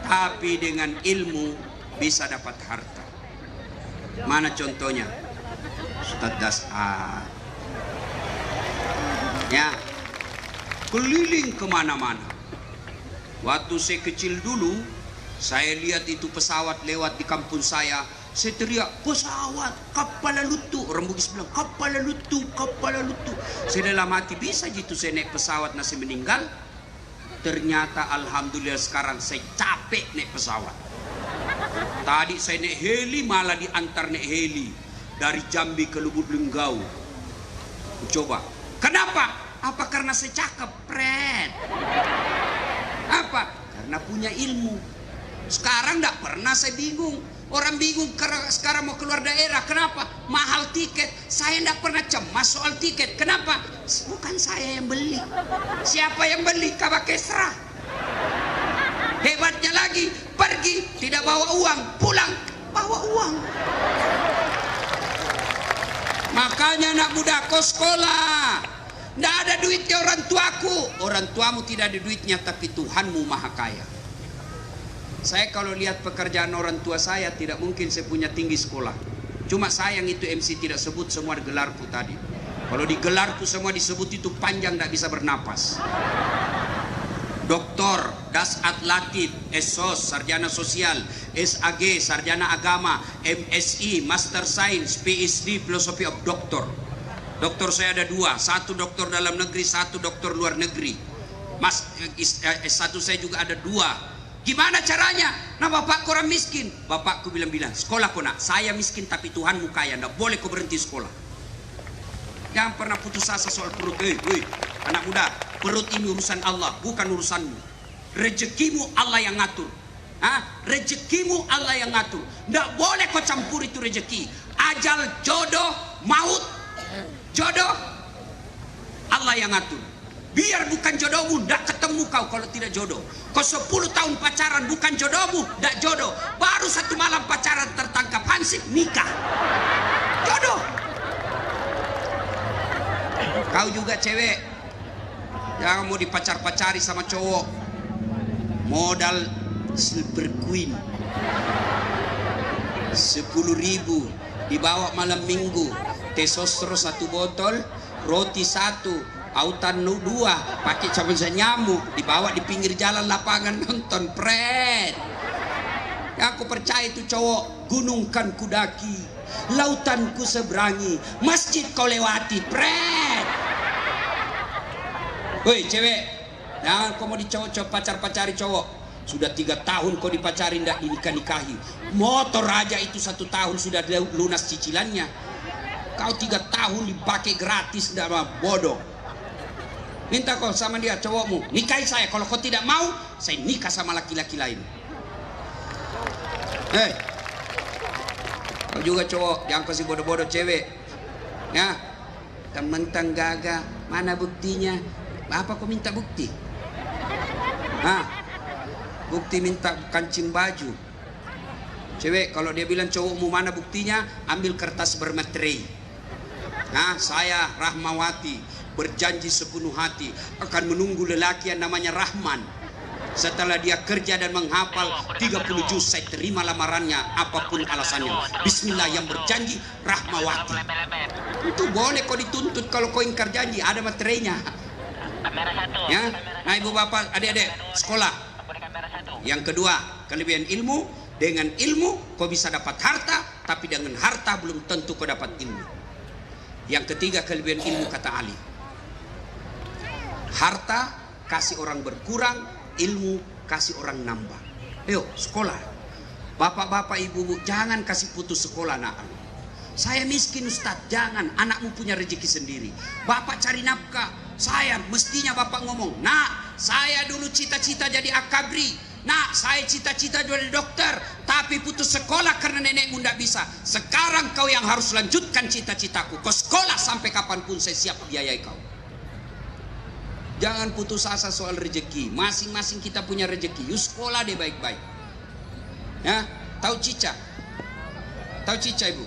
Tapi dengan ilmu bisa dapat harta. Mana contohnya? Ustaz Dasar. Ya, keliling kemana-mana. Waktu saya kecil dulu, saya lihat itu pesawat lewat di kampung saya. Saya teriak, pesawat, kapal lalutu. Orang Bugis bilang, kapal lalutu, kapal lalutu. Saya dalam hati, bisa gitu saya naik pesawat nasi meninggal. Ternyata alhamdulillah sekarang saya capek naik pesawat. Tadi saya naik heli, malah diantar naik heli dari Jambi ke Lubuk Linggau. Coba, kenapa? Apa karena saya cakep? Pret. Apa? Karena punya ilmu. Sekarang tidak pernah saya bingung. Orang bingung sekarang mau keluar daerah. Kenapa? Mahal tiket. Saya tidak pernah cemas soal tiket. Kenapa? Bukan saya yang beli. Siapa yang beli? Kabak Kesra. Hebatnya lagi, pergi tidak bawa uang, pulang bawa uang. Makanya anak muda kau sekolah. Tidak ada duitnya orang tuaku. Orang tuamu tidak ada duitnya, tapi Tuhanmu maha kaya. Saya kalau lihat pekerjaan orang tua saya, tidak mungkin saya punya tinggi sekolah. Cuma sayang itu MC tidak sebut semua gelarku tadi. Kalau di gelarku semua disebut itu panjang, tidak bisa bernapas. Doktor, Dasat Latif, SOS, Sarjana Sosial, SAG, Sarjana Agama, MSI, Master Science, PhD, Philosophy of Doctor. Doktor saya ada dua, satu doktor dalam negeri, satu doktor luar negeri. S1 saya juga ada dua. Gimana caranya? Nah, bapakku orang miskin. Bapakku bilang, sekolah kau nak. Saya miskin tapi Tuhanmu kaya. Tidak boleh kau berhenti sekolah. Jangan pernah putus asa soal perut. Anak muda, perut ini urusan Allah, bukan urusanmu. Rezekimu Allah yang ngatur. Rezekimu Allah yang ngatur. Tidak boleh kau campur itu rezeki. Ajal, jodoh, maut, jodoh Allah yang ngatur. Biar bukan jodohmu, tidak ketemu kau kalau tidak jodoh. Kau 10 tahun pacaran bukan jodohmu, tidak jodoh. Baru 1 malam pacaran tertangkap hansip, nikah. Jodoh. Kau juga cewek, jangan mau dipacar-pacari sama cowok. Modal Silver Queen 10.000 dibawa malam minggu. Testosteron 1 botol, roti 1, autan 2, pakai sabun nyamuk, dibawa di pinggir jalan lapangan nonton, pret. Ya, aku percaya itu cowok. Gunung kan kudaki, lautan ku seberangi, masjid kau lewati, pret. Woi cewek, jangan kau mau dicowok-cowok pacar-pacari cowok. Sudah 3 tahun kau dipacari, tidak dinikah-nikahi. Motor aja itu 1 tahun sudah lunas cicilannya. Kau 3 tahun dipakai gratis, tidak bodoh. Minta kau sama dia, cowokmu, nikahi saya. Kalau kau tidak mau, saya nikah sama laki-laki lain. Kau juga cowok, jangan kasih bodoh-bodoh cewek. Ya, mentang gagah, mana buktinya? Apa kau minta bukti? Bukti minta kancing baju. Cewek, kalau dia bilang cowokmu mana buktinya, ambil kertas bermeterai. Saya Rahmawati berjanji sepenuh hati akan menunggu lelaki yang namanya Rahman. Setelah dia kerja dan menghafal 30 juz, saya terima lamarannya apapun alasannya. Bismillah, yang berjanji Rahmawati. Itu boleh kau dituntut kalau kau ingkar janji, ada materainya. Ya, nah ibu bapak, adik-adik sekolah. Yang kedua, kelebihan ilmu. Dengan ilmu kau bisa dapat harta, tapi dengan harta belum tentu kau dapat ilmu. Yang ketiga kelebihan ilmu kata Ali. Harta kasih orang berkurang, ilmu kasih orang nambah. Ayo sekolah. Bapak-bapak, ibu-ibu, jangan kasih putus sekolah anak. Saya miskin Ustaz, jangan. Anakmu punya rezeki sendiri. Bapak cari nafkah. Saya mestinya bapak ngomong, nak, saya dulu cita-cita jadi akabri. Nak, saya cita-cita jadi dokter, tapi putus sekolah karena nenekmu tidak bisa. Sekarang kau yang harus lanjutkan cita-citaku. Kau sekolah sampai kapanpun, saya siap biayai kau. Jangan putus asa soal rezeki. Masing-masing kita punya rezeki. Yuk sekolah deh baik-baik. Ya, tahu cica? Tahu cica ibu?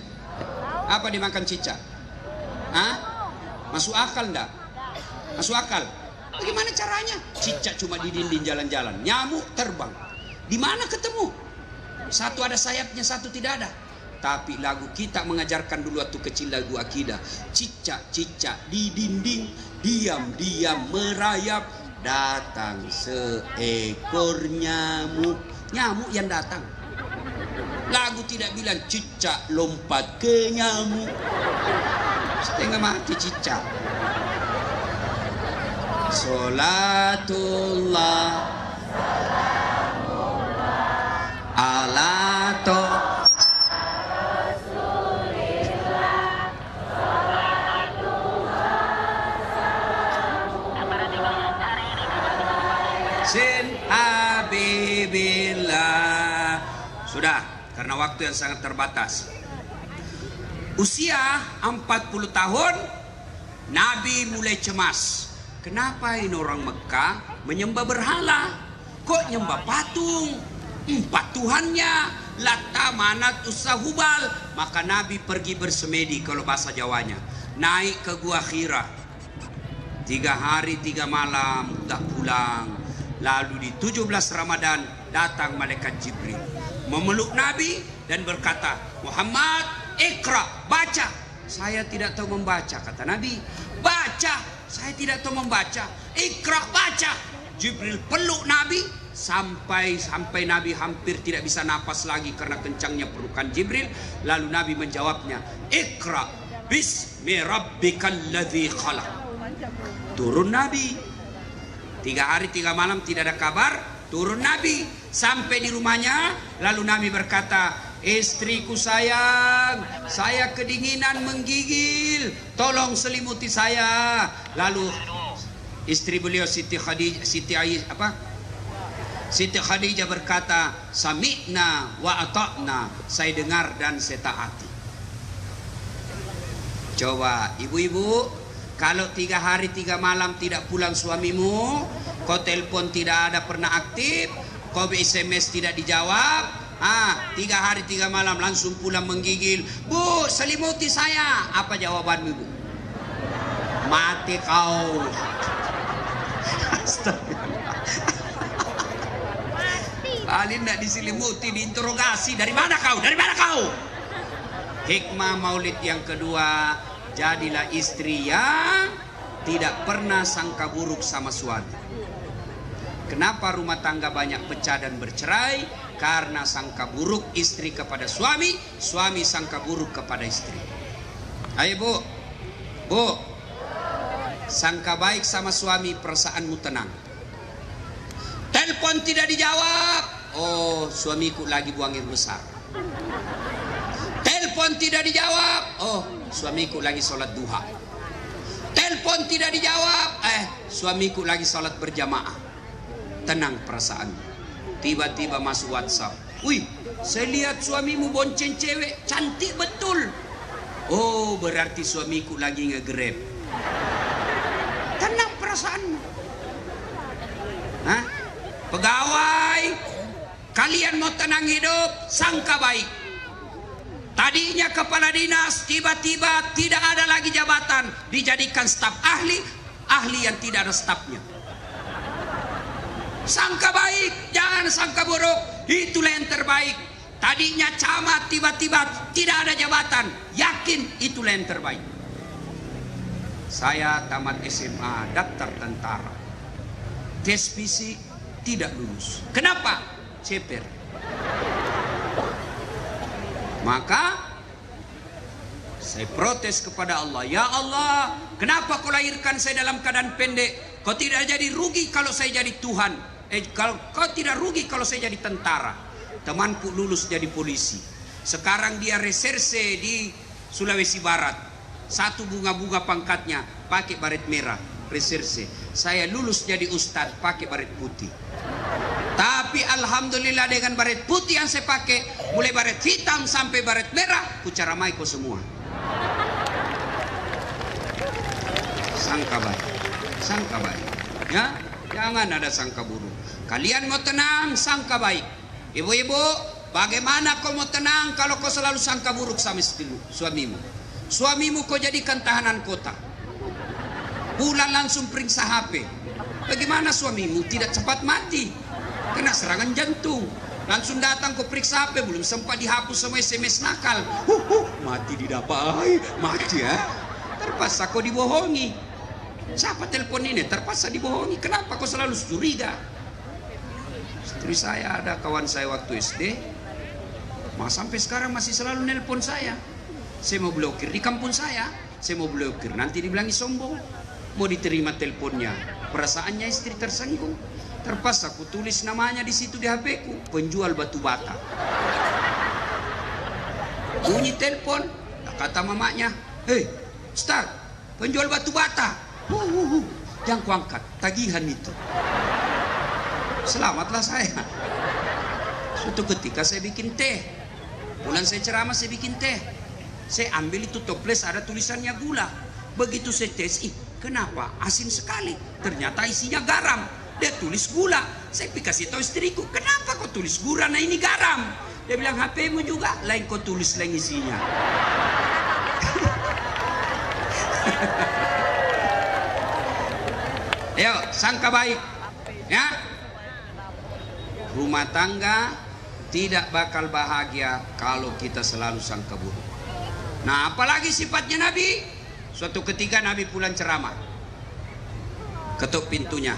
Apa dimakan cica? Hah? Masuk akal enggak? Masuk akal? Bagaimana caranya? Cicak cuma di dinding jalan-jalan, nyamuk terbang. Di mana ketemu? Satu ada sayapnya, satu tidak ada. Tapi lagu kita mengajarkan dulu waktu kecil lagu akidah. Cicak-cicak di dinding, diam-diam merayap. Datang seekor nyamuk. Nyamuk yang datang. Lagu tidak bilang cicak lompat ke nyamuk. Setengah mati cicak. Salatullah ala Sin Habibillah. Sudah, karena waktu yang sangat terbatas. Usia 40 tahun Nabi mulai cemas. Kenapa ini orang Mekah menyembah berhala? Kok nyembah patung? Empat Tuhannya, Lata, Manat, Uzza, Hubal. Maka Nabi pergi bersemedi, kalau bahasa Jawanya. Naik ke Gua Hira. 3 hari 3 malam tak pulang. Lalu di 17 Ramadan datang malaikat Jibril memeluk Nabi dan berkata, Muhammad, ikra, baca. Saya tidak tahu membaca, kata Nabi. Baca. Saya tidak tahu membaca. Ikra, baca. Jibril peluk Nabi sampai Nabi hampir tidak bisa napas lagi karena kencangnya pelukan Jibril. Lalu Nabi menjawabnya, Ikra bismi rabbikal ladzi khalaq. Turun Nabi. 3 hari 3 malam tidak ada kabar. Turun Nabi sampai di rumahnya. Lalu Nabi berkata, istriku sayang, saya kedinginan menggigil, tolong selimuti saya. Lalu istri beliau Siti Khadijah berkata, sami'na wa ata'na, saya dengar dan saya taati. Coba ibu-ibu, kalau 3 hari 3 malam tidak pulang suamimu, kau telepon tidak ada pernah aktif, kau SMS tidak dijawab, 3 hari 3 malam langsung pulang menggigil, Bu, selimuti saya. Apa jawabanmu, Bu? Mati kau. Paling tidak diselimuti, diinterogasi. Dari mana kau? Dari mana kau? Hikmah maulid yang kedua, jadilah istri yang tidak pernah sangka buruk sama suami. Kenapa rumah tangga banyak pecah dan bercerai? Karena sangka buruk istri kepada suami, suami sangka buruk kepada istri. Ayo Bu, Bu, sangka baik sama suami, perasaanmu tenang. Telepon tidak dijawab, oh suamiku lagi buang air besar. Telepon tidak dijawab, oh suamiku lagi sholat duha. Telepon tidak dijawab, suamiku lagi sholat berjamaah. Tenang perasaanmu. Tiba-tiba masuk WhatsApp, wih, saya lihat suamimu bonceng cewek, cantik betul. Oh, berarti suamiku lagi nge-grab. Tenang perasaanmu. Hah? Pegawai, kalian mau tenang hidup, sangka baik. Tadinya kepala dinas, tiba-tiba tidak ada lagi jabatan, dijadikan staf ahli, ahli yang tidak ada stafnya. Sangka baik, jangan sangka buruk. Itulah yang terbaik. Tadinya camat, tiba-tiba tidak ada jabatan, yakin itulah yang terbaik. Saya tamat SMA, daftar tentara, tes fisik tidak lulus. Kenapa? Ceper. Saya protes kepada Allah, ya Allah, kenapa kau lahirkan saya dalam keadaan pendek? Kau tidak jadi rugi kalau saya jadi Tuhan. Kalau kau tidak rugi kalau saya jadi tentara. Temanku lulus jadi polisi. Sekarang dia reserse di Sulawesi Barat. Satu bunga-bunga pangkatnya pakai baret merah, reserse. Saya lulus jadi ustadz pakai baret putih. Tapi alhamdulillah dengan baret putih yang saya pakai, mulai baret hitam sampai baret merah, ku caramai kau semua. Sangka baik, sangka baik. Ya, jangan ada sangka buruk. Kalian mau tenang, sangka baik. Ibu-ibu, bagaimana kau mau tenang kalau kau selalu sangka buruk sama suamimu? Suamimu kau jadikan tahanan kota. Pulang langsung periksa HP. Bagaimana suamimu tidak cepat mati? Kena serangan jantung. Langsung datang kau periksa HP, belum sempat dihapus semua SMS nakal. Mati didapai, mati ya. Terpaksa kau dibohongi. Siapa telepon ini? Terpaksa dibohongi. Kenapa kau selalu curiga? Istri saya, ada kawan saya waktu SD, sampai sekarang masih selalu nelpon saya. Saya mau blokir di kampung saya mau blokir. Nanti dibilangi sombong. Mau diterima teleponnya, perasaannya istri tersinggung. Terpaksa aku tulis namanya di situ di HP ku, penjual batu bata. Bunyi telepon, kata mamanya, hei Ustaz, penjual batu bata. Jangan ku angkat, tagihan itu. Selamatlah saya. Suatu ketika saya bikin teh. Bulan saya ceramah saya bikin teh. Saya ambil itu toples ada tulisannya gula. Begitu saya tes, kenapa asin sekali? Ternyata isinya garam. Dia tulis gula. Saya kasih tahu istriku, kenapa kau tulis gula? Nah ini garam. Dia bilang HP-mu juga, lain kau tulis lain isinya. Ayo, sangka baik. Ya. Rumah tangga tidak bakal bahagia kalau kita selalu sangka buruk. Nah, apalagi sifatnya Nabi. Suatu ketika Nabi pulang ceramah. Ketuk pintunya.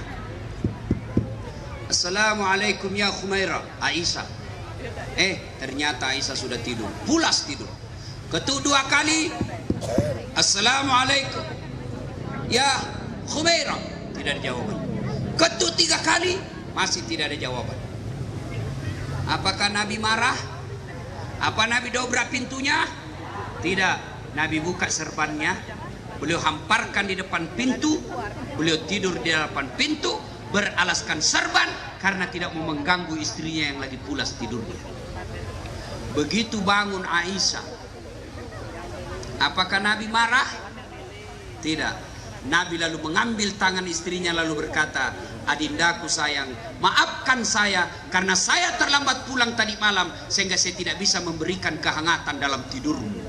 Assalamualaikum ya Khumairah, Aisyah. Ternyata Aisyah sudah tidur. Pulas tidur. Ketuk 2 kali. Assalamualaikum ya Khumairah. Tidak ada jawaban. Ketuk 3 kali. Masih tidak ada jawaban. Apakah Nabi marah? Apa Nabi dobrak pintunya? Tidak. Nabi buka serbannya. Beliau hamparkan di depan pintu. Beliau tidur di depan pintu, beralaskan serban karena tidak mau mengganggu istrinya yang lagi pulas tidurnya. Begitu bangun Aisyah, apakah Nabi marah? Tidak. Nabi lalu mengambil tangan istrinya lalu berkata, adindaku sayang, maafkan saya karena saya terlambat pulang tadi malam sehingga saya tidak bisa memberikan kehangatan dalam tidurmu.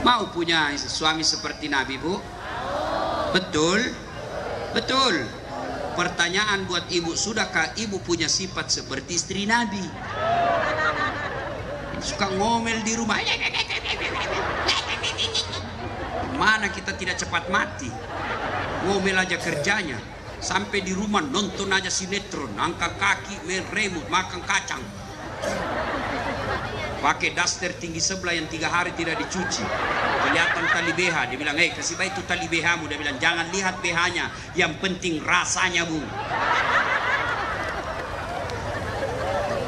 Mau punya suami seperti Nabi, Bu? Betul? Betul. Pertanyaan buat ibu, sudahkah ibu punya sifat seperti istri Nabi? Suka ngomel di rumah. Mana kita tidak cepat mati? Ngomel aja kerjanya. Sampai di rumah nonton aja sinetron, angkat kaki, main remote, makan kacang. Pakai daster tinggi sebelah yang 3 hari tidak dicuci. Kelihatan tali BH. Dia bilang, kasih baik itu tali BH-mu. Dia bilang, jangan lihat BH-nya. Yang penting rasanya, Bu.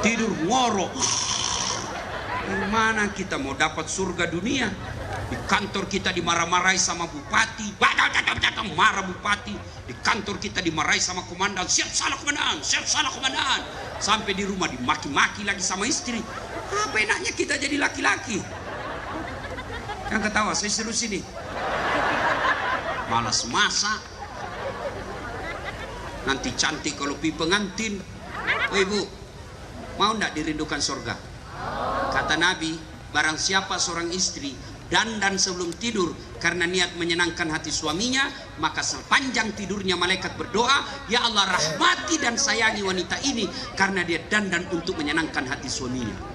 Tidur ngorok. Gimana kita mau dapat surga dunia? Di kantor kita dimarah-marahi sama bupati. Marah bupati. Di kantor kita dimarahi sama komandan. Siap salah komandan, siap salah komandan. Sampai di rumah dimaki-maki lagi sama istri. Apa enaknya kita jadi laki-laki? Yang ketawa, saya seru sini. Malas masak. Nanti cantik kalau pi pengantin. Oh ibu, mau ndak dirindukan surga? Kata Nabi, barang siapa seorang istri dandan sebelum tidur karena niat menyenangkan hati suaminya, maka sepanjang tidurnya malaikat berdoa, ya Allah rahmati dan sayangi wanita ini karena dia dandan untuk menyenangkan hati suaminya.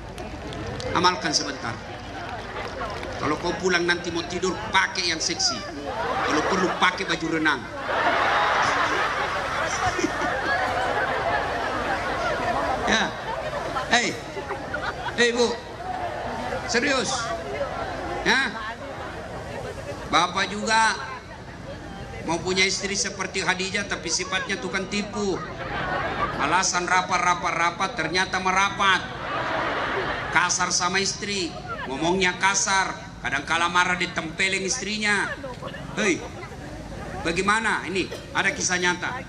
Amalkan sebentar. Kalau kau pulang nanti mau tidur, pakai yang seksi. Kalau perlu pakai baju renang. Ya. Hei Bu, Serius. Ya. Bapak juga mau punya istri seperti Khadijah tapi sifatnya tukang tipu. Alasan rapat ternyata merapat. Kasar sama istri, ngomongnya kasar, kadang-kala marah ditempelin istrinya. Hei, bagaimana ini? Ada kisah nyata.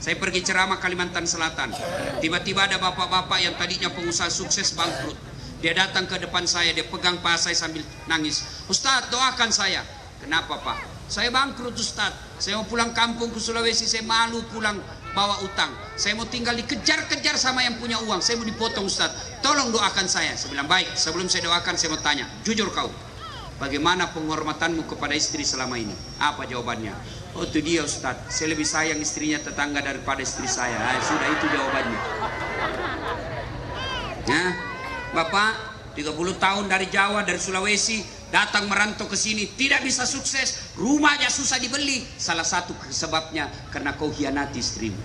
Saya pergi ceramah Kalimantan Selatan. Tiba-tiba ada bapak-bapak yang tadinya pengusaha sukses bangkrut. Dia datang ke depan saya, dia pegang paha saya sambil nangis. Ustadz, doakan saya. Kenapa Pak? Saya bangkrut Ustadz. Saya mau pulang kampung ke Sulawesi, saya malu pulang bawa utang. Saya mau tinggal dikejar-kejar sama yang punya uang. Saya mau dipotong Ustadz. Tolong doakan saya. Saya bilang baik. Sebelum saya doakan saya mau tanya. Jujur kau. Bagaimana penghormatanmu kepada istri selama ini? Apa jawabannya? Oh itu dia Ustadz. Saya lebih sayang istrinya tetangga daripada istri saya. Sudah itu jawabannya. Ya, Bapak 30 tahun dari Jawa, dari Sulawesi, datang merantau ke sini, tidak bisa sukses, rumah aja susah dibeli. Salah satu sebabnya karena kau hianati istrimu.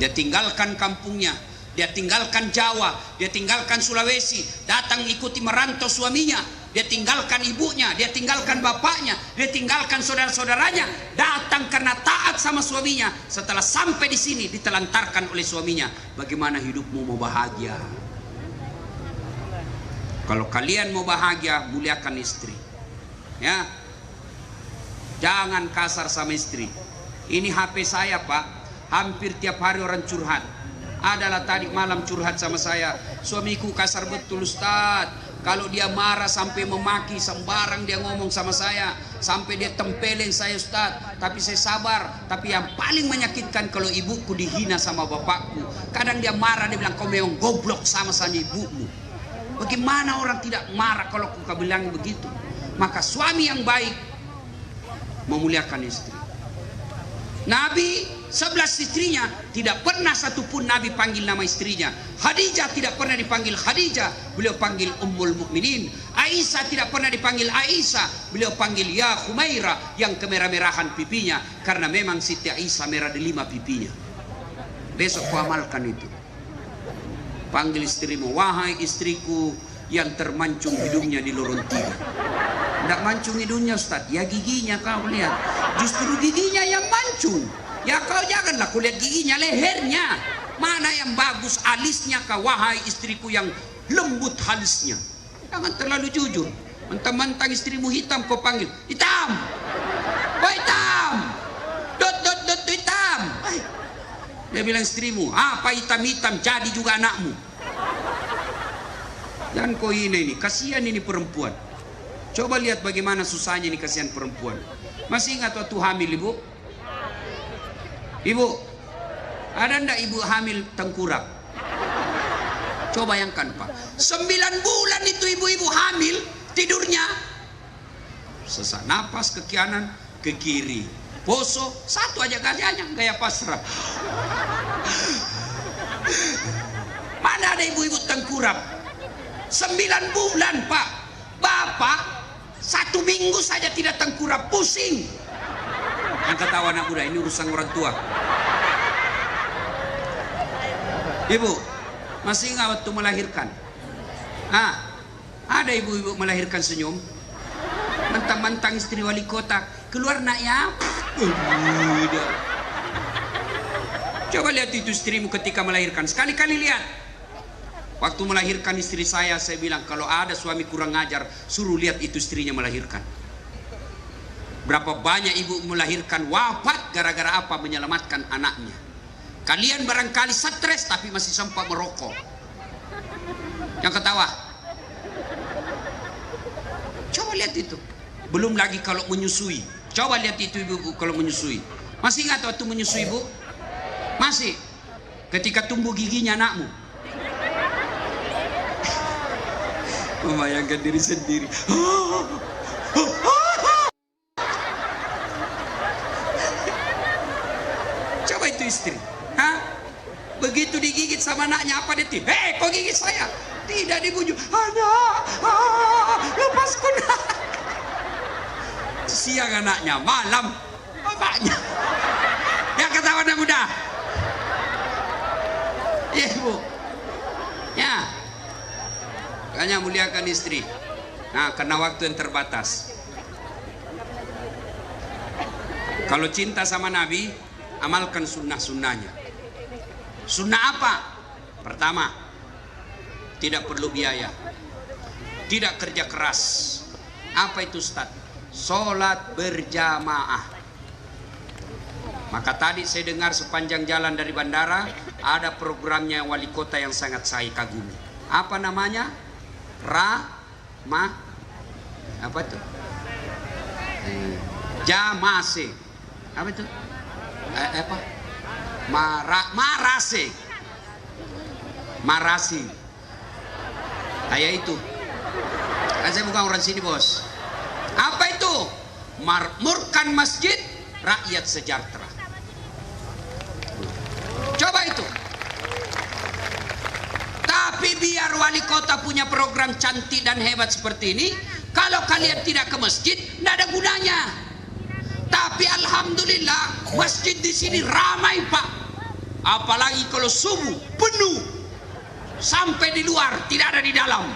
Dia tinggalkan kampungnya, dia tinggalkan Jawa, dia tinggalkan Sulawesi, datang ikuti merantau suaminya, dia tinggalkan ibunya, dia tinggalkan bapaknya, dia tinggalkan saudara-saudaranya, datang karena taat sama suaminya. Setelah sampai di sini ditelantarkan oleh suaminya. Bagaimana hidupmu mau bahagia? Kalau kalian mau bahagia, muliakan istri. Ya. Jangan kasar sama istri. Ini HP saya, Pak. Hampir tiap hari orang curhat. Adalah tadi malam curhat sama saya. Suamiku kasar betul Ustaz. Kalau dia marah sampai memaki, sembarang dia ngomong sama saya. Sampai dia tempelin saya Ustaz. Tapi saya sabar. Tapi yang paling menyakitkan kalau ibuku dihina sama bapakku. Kadang dia marah, dia bilang kau memang goblok sama ibumu. Bagaimana orang tidak marah kalau kau bilang begitu? Maka suami yang baik memuliakan istri. Nabi 11 istrinya, tidak pernah satupun Nabi panggil nama istrinya. Khadijah tidak pernah dipanggil Khadijah, beliau panggil Ummul Mukminin. Aisyah tidak pernah dipanggil Aisyah, beliau panggil ya Khumairah, yang kemerah-merahan pipinya, karena memang Siti Aisyah merah di 5 pipinya. Besok kau amalkan itu. Panggil istrimu, wahai istriku yang termancung hidungnya di lorong 3. Tidak mancung hidungnya Ustaz, ya giginya kau lihat. Justru giginya yang mancung. Ya kau janganlah kulihat giginya, lehernya. Mana yang bagus alisnya kau, wahai istriku yang lembut halisnya. Jangan terlalu jujur. Mentang-mentang istrimu hitam kau panggil, hitam. Oh hitam. Dot hitam. Dia bilang istrimu, apa hitam-hitam jadi juga anakmu. Dan kau ini kasihan ini perempuan. Coba lihat bagaimana susahnya ini kasihan perempuan. Masih ingat waktu hamil ibu? Ibu, ada ndak ibu hamil tengkurap? Coba bayangkan Pak, 9 bulan itu ibu-ibu hamil tidurnya sesak napas ke kanan ke kiri. Poso, satu aja gayanya, gaya pasrah. Mana ada ibu-ibu tengkurap? 9 bulan Pak. Bapak 1 minggu saja tidak tengkurap, pusing. Yang ketawa anak muda, ini urusan orang tua. Ibu, masih ingat waktu melahirkan? Ada ibu-ibu melahirkan senyum. Mentang-mentang istri wali kota, keluar nak ya. Coba lihat itu istrimu ketika melahirkan. Sekali-kali lihat. Waktu melahirkan istri saya bilang kalau ada suami kurang ajar, suruh lihat itu istrinya melahirkan. Berapa banyak ibu melahirkan wafat gara-gara apa? Menyelamatkan anaknya. Kalian barangkali stres tapi masih sempat merokok. Yang ketawa. Coba lihat itu. Belum lagi kalau menyusui. Coba lihat itu ibu kalau menyusui. Masih ingat waktu menyusui ibu? Masih. Ketika tumbuh giginya anakmu. Membayangkan diri sendiri. Coba itu istri. Begitu digigit sama anaknya apa dia? Hei, kok gigit saya? Tidak dibujuk. Anak, lepasku nak. Siang anaknya, malam bapaknya. Yang ketawa anak muda. Ya ibu. Ya. Makanya muliakan istri. Nah, karena waktu yang terbatas. Kalau cinta sama Nabi, amalkan sunnah-sunnahnya. Sunnah apa? Pertama, tidak perlu biaya, tidak kerja keras. Apa itu Ustaz? Sholat berjamaah. Maka tadi saya dengar sepanjang jalan dari bandara ada programnya wali kota yang sangat saya kagumi. Apa namanya? Apa itu? Jamase. Apa itu? Marasi. Kayak itu. Kan saya bukan orang sini, bos. Apa itu? Makmurkan masjid, rakyat sejahtera. Coba itu. Tapi biar wali kota punya program cantik dan hebat seperti ini, kalau kalian tidak ke masjid, tidak ada gunanya. Tapi alhamdulillah masjid di sini ramai, Pak. Apalagi kalau subuh penuh sampai di luar, tidak ada di dalam.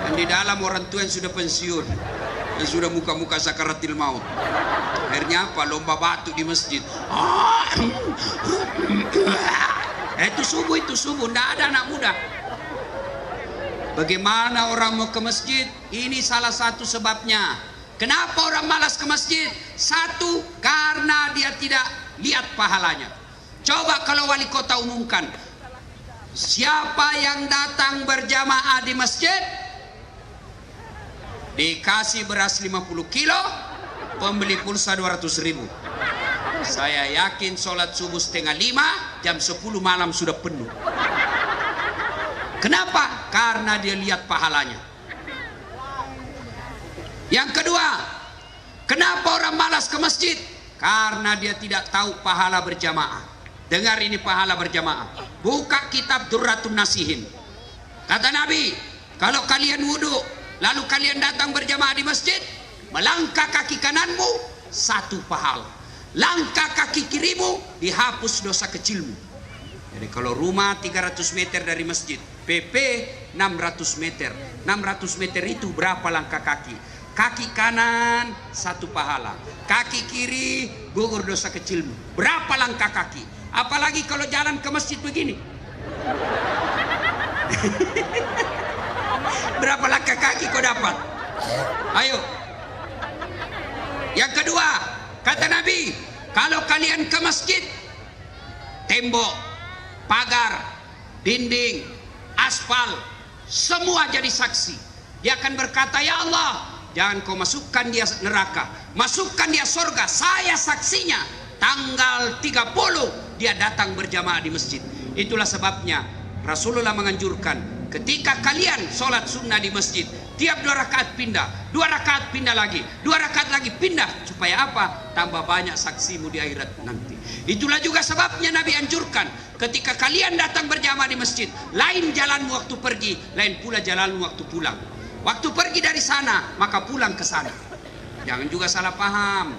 Dan di dalam orang tua yang sudah pensiun, yang sudah muka-muka sakaratil maut. Akhirnya apa? Lomba batuk di masjid. Itu subuh, tidak ada anak muda. Bagaimana orang mau ke masjid? Ini salah satu sebabnya. Kenapa orang malas ke masjid? Satu, karena dia tidak lihat pahalanya. Coba kalau wali kota umumkan, siapa yang datang berjamaah di masjid dikasih beras 50 kilo, pembeli pulsa 200.000. Saya yakin sholat subuh 4:30, jam 10 malam sudah penuh. Kenapa? Karena dia lihat pahalanya. Yang kedua, kenapa orang malas ke masjid? Karena dia tidak tahu pahala berjamaah. Dengar ini pahala berjamaah. Buka kitab Durratun Nasihin. Kata Nabi, kalau kalian wudhu, lalu kalian datang berjamaah di masjid, melangkah kaki kananmu, 1 pahala. Langkah kaki kirimu, dihapus dosa kecilmu. Jadi kalau rumah 300 meter dari masjid, PP 600 meter. 600 meter itu berapa langkah kaki? Kaki kanan 1 pahala, kaki kiri gugur dosa kecilmu. Berapa langkah kaki? Apalagi kalau jalan ke masjid begini. Berapa langkah kaki kau dapat? Ayo. Yang kedua, kata Nabi, kalau kalian ke masjid, tembok, pagar, dinding, aspal, semua jadi saksi. Dia akan berkata, ya Allah, jangan kau masukkan dia neraka, masukkan dia surga. Saya saksinya, tanggal 30 dia datang berjamaah di masjid. Itulah sebabnya Rasulullah menganjurkan, ketika kalian sholat sunnah di masjid, tiap 2 rakaat pindah, 2 rakaat pindah lagi, 2 rakaat lagi pindah. Supaya apa? Tambah banyak saksimu di akhirat nanti. Itulah juga sebabnya Nabi anjurkan, ketika kalian datang berjamaah di masjid, lain jalanmu waktu pergi, lain pula jalanmu waktu pulang. Waktu pergi dari sana, maka pulang ke sana. Jangan juga salah paham.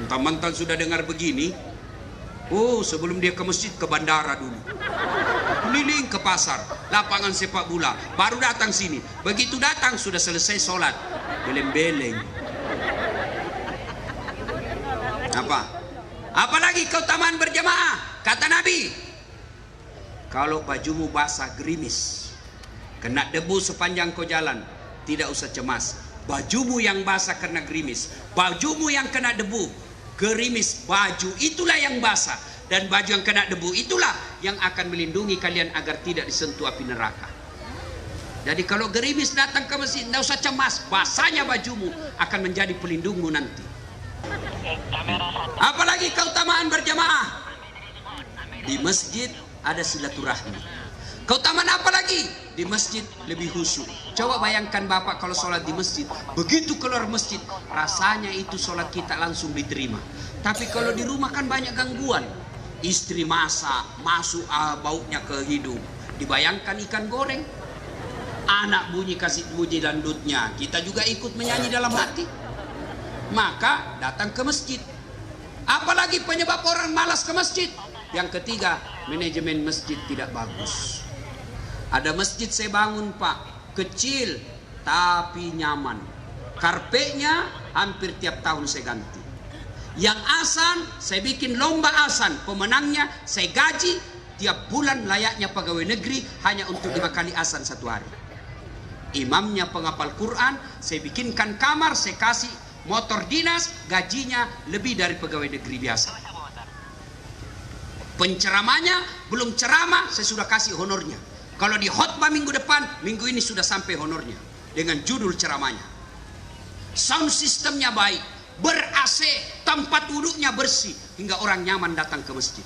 Mentang-mentang sudah dengar begini, oh sebelum dia ke masjid ke bandara dulu, keliling ke pasar, lapangan sepak bola, baru datang sini. Begitu datang sudah selesai sholat, beleng-beleng. Apa? Apalagi keutamaan berjamaah? Kata Nabi, kalau bajumu basah gerimis, kena debu sepanjang kau jalan, tidak usah cemas. Bajumu yang basah kena gerimis, bajumu yang kena debu, gerimis, baju itulah yang basah. Dan baju yang kena debu itulah yang akan melindungi kalian agar tidak disentuh api neraka. Jadi kalau gerimis datang ke masjid, tidak usah cemas, basahnya bajumu akan menjadi pelindungmu nanti. Apalagi keutamaan berjamaah? Di masjid ada silaturahmi. Keutamaan apa lagi? Di masjid lebih khusyuk. Coba bayangkan Bapak kalau sholat di masjid, begitu keluar masjid, rasanya itu sholat kita langsung diterima. Tapi kalau di rumah kan banyak gangguan. Istri masak, masuk baunya ke hidung. Dibayangkan ikan goreng, anak bunyi kasih bunyi dandutnya, kita juga ikut menyanyi dalam hati. Maka datang ke masjid. Apalagi penyebab orang malas ke masjid? Yang ketiga, manajemen masjid tidak bagus. Ada masjid saya bangun Pak, kecil tapi nyaman. Karpetnya hampir tiap tahun saya ganti. Yang asan, saya bikin lomba asan. Pemenangnya saya gaji tiap bulan layaknya pegawai negeri hanya untuk 5 kali asan 1 hari. Imamnya penghafal Quran, saya bikinkan kamar, saya kasih motor dinas, gajinya lebih dari pegawai negeri biasa. Penceramanya belum ceramah, saya sudah kasih honornya. Kalau di khotbah minggu depan, minggu ini sudah sampai honornya dengan judul ceramahnya. Sound sistemnya baik, ber-AC, tempat duduknya bersih hingga orang nyaman datang ke masjid.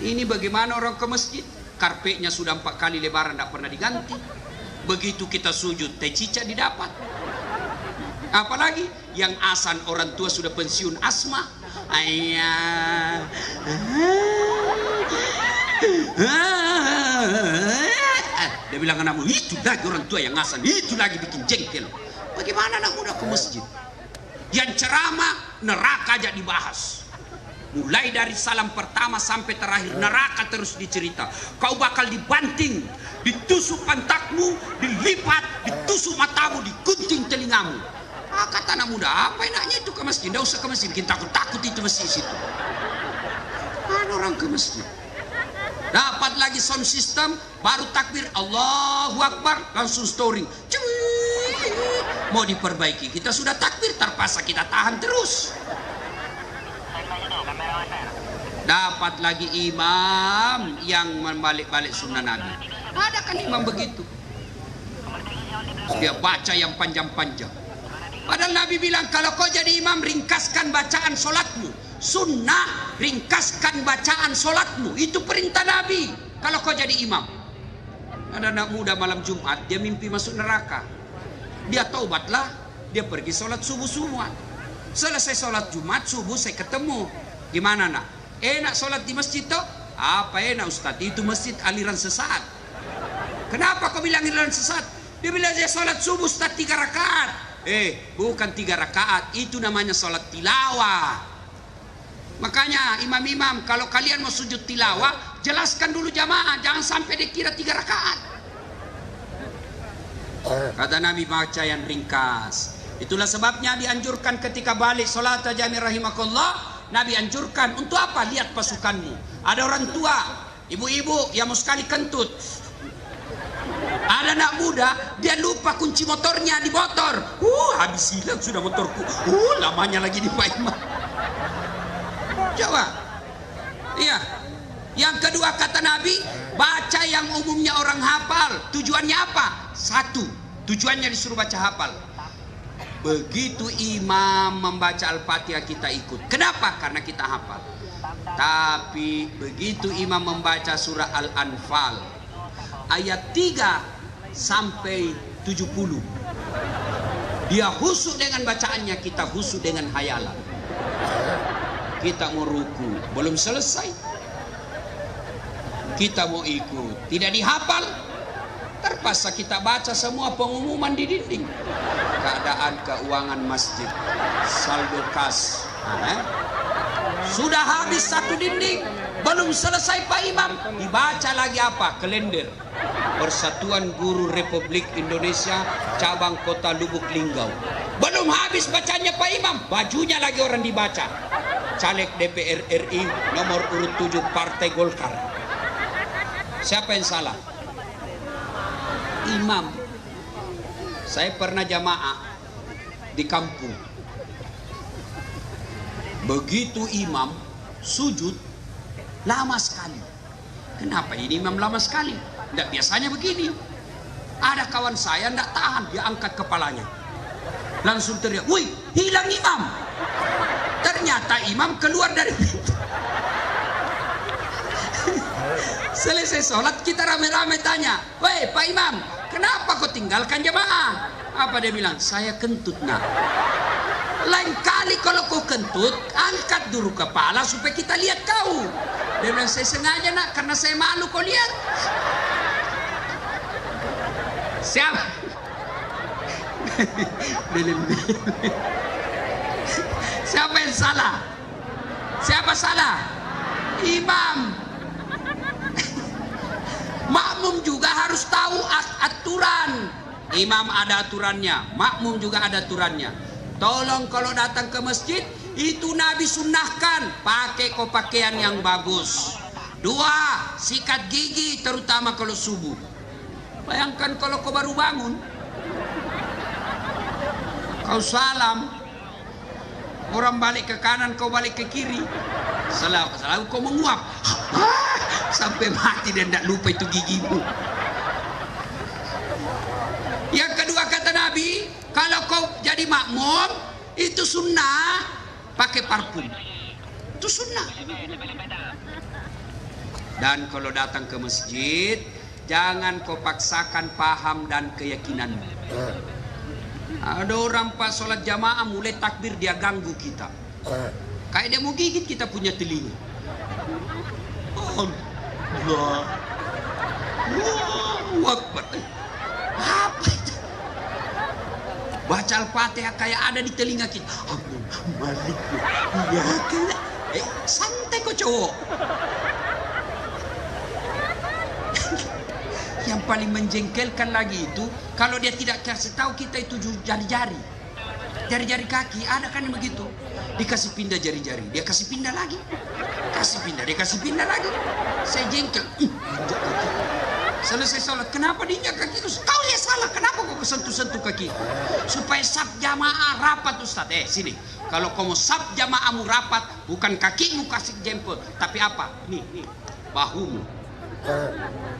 Ini bagaimana orang ke masjid? Karpetnya sudah 4 kali lebaran tidak pernah diganti. Begitu kita sujud, teh cica didapat. Apalagi yang asan orang tua sudah pensiun asma. Ayah. Dia bilang anakmu, itu lagi orang tua yang asan, itu lagi bikin jengkel. Bagaimana anak muda ke masjid? Yang ceramah neraka aja dibahas. Mulai dari salam pertama sampai terakhir neraka terus dicerita. Kau bakal dibanting, ditusuk pantatmu, dilipat, ditusuk matamu, digunting telingamu. Kata anak muda, apa enaknya itu ke masjid? Tidak usah ke masjid, bikin takut-takut itu masjid situ. Mana orang ke masjid? Dapat lagi sound system, baru takbir Allahu Akbar, langsung storing. Mau diperbaiki, kita sudah takbir, terpaksa kita tahan terus. Dapat lagi imam yang membalik-balik sunnah Nabi. Ada kan imam begitu? Dia baca yang panjang-panjang. Padahal Nabi bilang, kalau kau jadi imam, ringkaskan bacaan solatmu. Sunnah, ringkaskan bacaan solatmu. Itu perintah Nabi. Kalau kau jadi imam. Ada anak muda malam Jumat, dia mimpi masuk neraka. Dia taubatlah, dia pergi sholat subuh-subuhan. Selesai sholat Jumat, subuh saya ketemu. Gimana nak? Enak sholat di masjid toh? Apa enak Ustadz? Itu masjid aliran sesat. Kenapa kau bilang aliran sesat? Dia bilang saya sholat subuh Ustadz 3 rakaat. Bukan 3 rakaat, itu namanya sholat tilawah. Makanya imam-imam, kalau kalian mau sujud tilawah, jelaskan dulu jamaah, jangan sampai dikira 3 rakaat. Kata Nabi, baca yang ringkas. Itulah sebabnya dianjurkan ketika balik sholat jami rahimakallah, Nabi anjurkan untuk apa? Lihat pasukanmu. Ada orang tua, ibu-ibu yang mau sekali kentut. Ada anak muda, dia lupa kunci motornya di motor. Habis hilang sudah motorku. Lamanya lagi di Pak Imam. Coba. Iya. Yang kedua kata Nabi, baca yang umumnya orang hafal. Tujuannya apa? 1. Tujuannya disuruh baca hafal. Begitu imam membaca Al-Fatihah kita ikut. Kenapa? Karena kita hafal. Tapi begitu imam membaca surah Al-Anfal ayat 3 sampai 70, dia khusyuk dengan bacaannya, kita khusyuk dengan hayalan. Kita mau ruku, belum selesai, kita mau ikut, tidak dihafal, terpaksa kita baca semua pengumuman di dinding. Keadaan keuangan masjid, saldo kas, sudah habis 1 dinding, belum selesai Pak Imam, dibaca lagi apa? Kalender Persatuan Guru Republik Indonesia cabang Kota Lubuk Linggau. Belum habis bacanya Pak Imam, bajunya lagi orang dibaca. Caleg DPR RI nomor urut 7 Partai Golkar. Siapa yang salah? Imam. Saya pernah jamaah di kampung. Begitu imam sujud lama sekali. Kenapa ini imam lama sekali? Tidak biasanya begini. Ada kawan saya tidak tahan, dia angkat kepalanya. Langsung teriak, "Wih, hilang imam!" Ternyata imam keluar dari pintu. Selesai sholat kita rame-rame tanya, "Woi Pak Imam, kenapa kau tinggalkan jamaah?" Apa dia bilang? "Saya kentut nak." Lain kali kalau kau kentut, angkat dulu kepala supaya kita lihat kau. Dia bilang, "Saya sengaja nak, karena saya malu kau lihat." Siapa? Siapa yang salah? Siapa salah? Imam. makmum juga harus tahu aturan. Imam ada aturannya, makmum juga ada aturannya. Tolong kalau datang ke masjid, itu Nabi sunnahkan pakai pakaian yang bagus. 2, sikat gigi terutama kalau subuh. Bayangkan kalau kau baru bangun, kau salam, orang balik ke kanan, kau balik ke kiri, selalu kau menguap sampai mati dan tidak lupa itu gigimu. Yang kedua kata Nabi, kalau kau jadi makmum, itu sunnah pakai parfum. Itu sunnah. Dan kalau datang ke masjid, jangan kau paksakan paham dan keyakinanmu. Ada orang pas sholat jamaah mulai takbir dia ganggu kita. Kayak dia mau gigit kita punya telinga. Allah. Akbar. Apa itu? Baca Al-Fatihah kayak ada di telinga kita. Malik. Ya, santai kok cowok. Yang paling menjengkelkan lagi itu kalau dia tidak kasih tahu kita itu jari-jari kaki, ada kan yang begitu, dikasih pindah jari-jari, dia kasih pindah lagi, kasih pindah, dia kasih pindah lagi. Saya jengkel. Selesai sholat, kenapa diinjak kaki itu? Kau ya salah, kenapa kau sentuh-sentuh kaki? Supaya saf jamaah rapat Ustaz. Sini, kalau kau mau saf jamaahmu rapat, bukan kakimu kasih jempol, tapi apa? Nih, bahumu.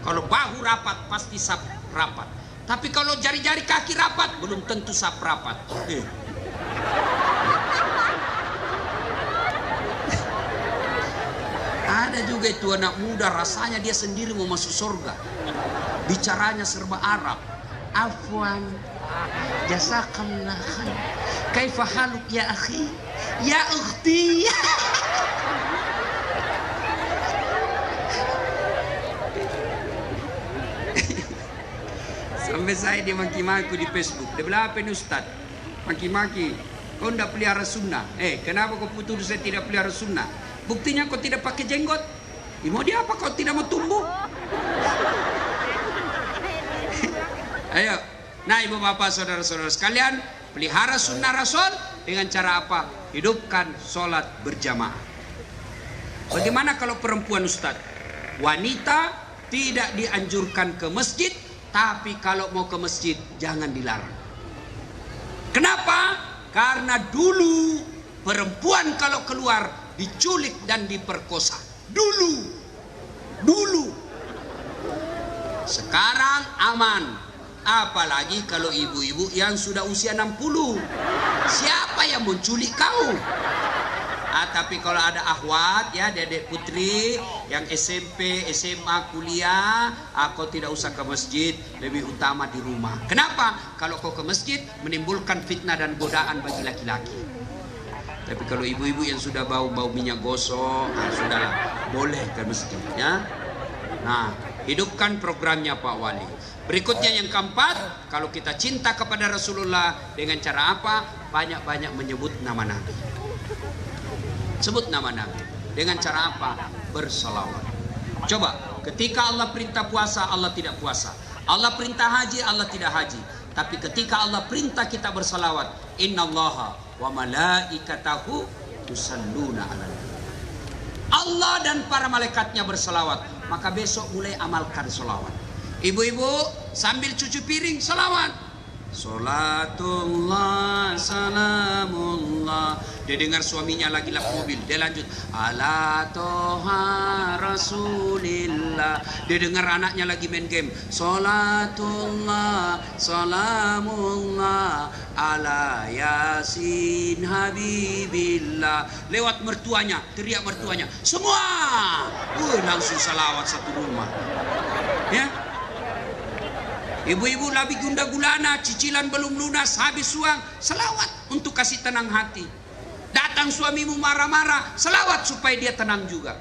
Kalau bahu rapat pasti saf rapat. Tapi kalau jari-jari kaki rapat belum tentu saf rapat. Ada juga itu anak muda rasanya dia sendiri mau masuk surga. Bicaranya serba Arab. Afwan, jazakallah khair. Kaifa haluk ya akhi? Ya ukhti. Sampai saya dia maki-maki di Facebook. Dia bilang, apa ini Ustaz? Maki-maki. Kau tidak pelihara sunnah. Kenapa kau putus saya tidak pelihara sunnah? Buktinya kau tidak pakai jenggot. Mau dia apa kau tidak mau tumbuh? Ayo. Nah ibu bapak saudara-saudara sekalian, pelihara sunnah Rasul dengan cara apa? Hidupkan sholat berjamaah. Bagaimana kalau perempuan Ustaz? Wanita tidak dianjurkan ke masjid, tapi kalau mau ke masjid jangan dilarang. Kenapa? Karena dulu perempuan kalau keluar diculik dan diperkosa. Dulu. Sekarang aman. Apalagi kalau ibu-ibu yang sudah usia 60. Siapa yang menculik kau? Tapi kalau ada akhwat ya, dedek putri yang SMP, SMA, kuliah, kau tidak usah ke masjid, lebih utama di rumah. Kenapa? Kalau kau ke masjid menimbulkan fitnah dan godaan bagi laki-laki. Tapi kalau ibu-ibu yang sudah bau minyak gosok, sudahlah, boleh ke masjid ya. Nah, hidupkan programnya Pak Wali. Berikutnya yang keempat, kalau kita cinta kepada Rasulullah dengan cara apa? Banyak-banyak menyebut nama Nabi. Sebut nama Nabi. Dengan cara apa? Bersalawat. Coba, ketika Allah perintah puasa, Allah tidak puasa. Allah perintah haji, Allah tidak haji. Tapi ketika Allah perintah kita bersalawat, innallaha wa malaikatahu yusalluna 'alan nabi. Allah dan para malaikatnya bersalawat. Maka besok mulai amalkan salawat. Ibu-ibu sambil cuci piring salawat. Salatullah salamullah. Dia dengar suaminya lagi lap mobil, dia lanjut ala toha rasulillah. Dia dengar anaknya lagi main game, salatullah salamullah ala yasin habibillah. Lewat mertuanya, teriak mertuanya, semua langsung salawat satu rumah ya. Ibu-ibu lagi gunda gulana, cicilan belum lunas, habis uang, selawat untuk kasih tenang hati. Datang suamimu marah-marah, selawat supaya dia tenang juga.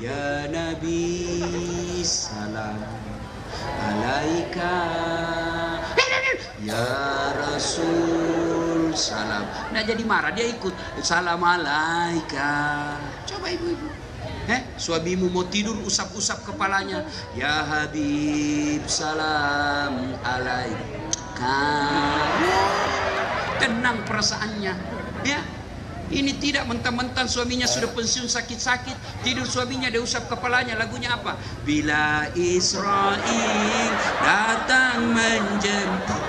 Ya Nabi salam alaika, ya Rasul salam. Nah jadi marah, dia ikut salam alaika. Coba ibu-ibu, Suamimu mau tidur, usap-usap kepalanya. Ya Habib, salam alaika. Tenang perasaannya. Ya, ini tidak mentang-mentang suaminya sudah pensiun sakit-sakit, tidur suaminya dia usap kepalanya. Lagunya apa? Bila Israel datang menjemput.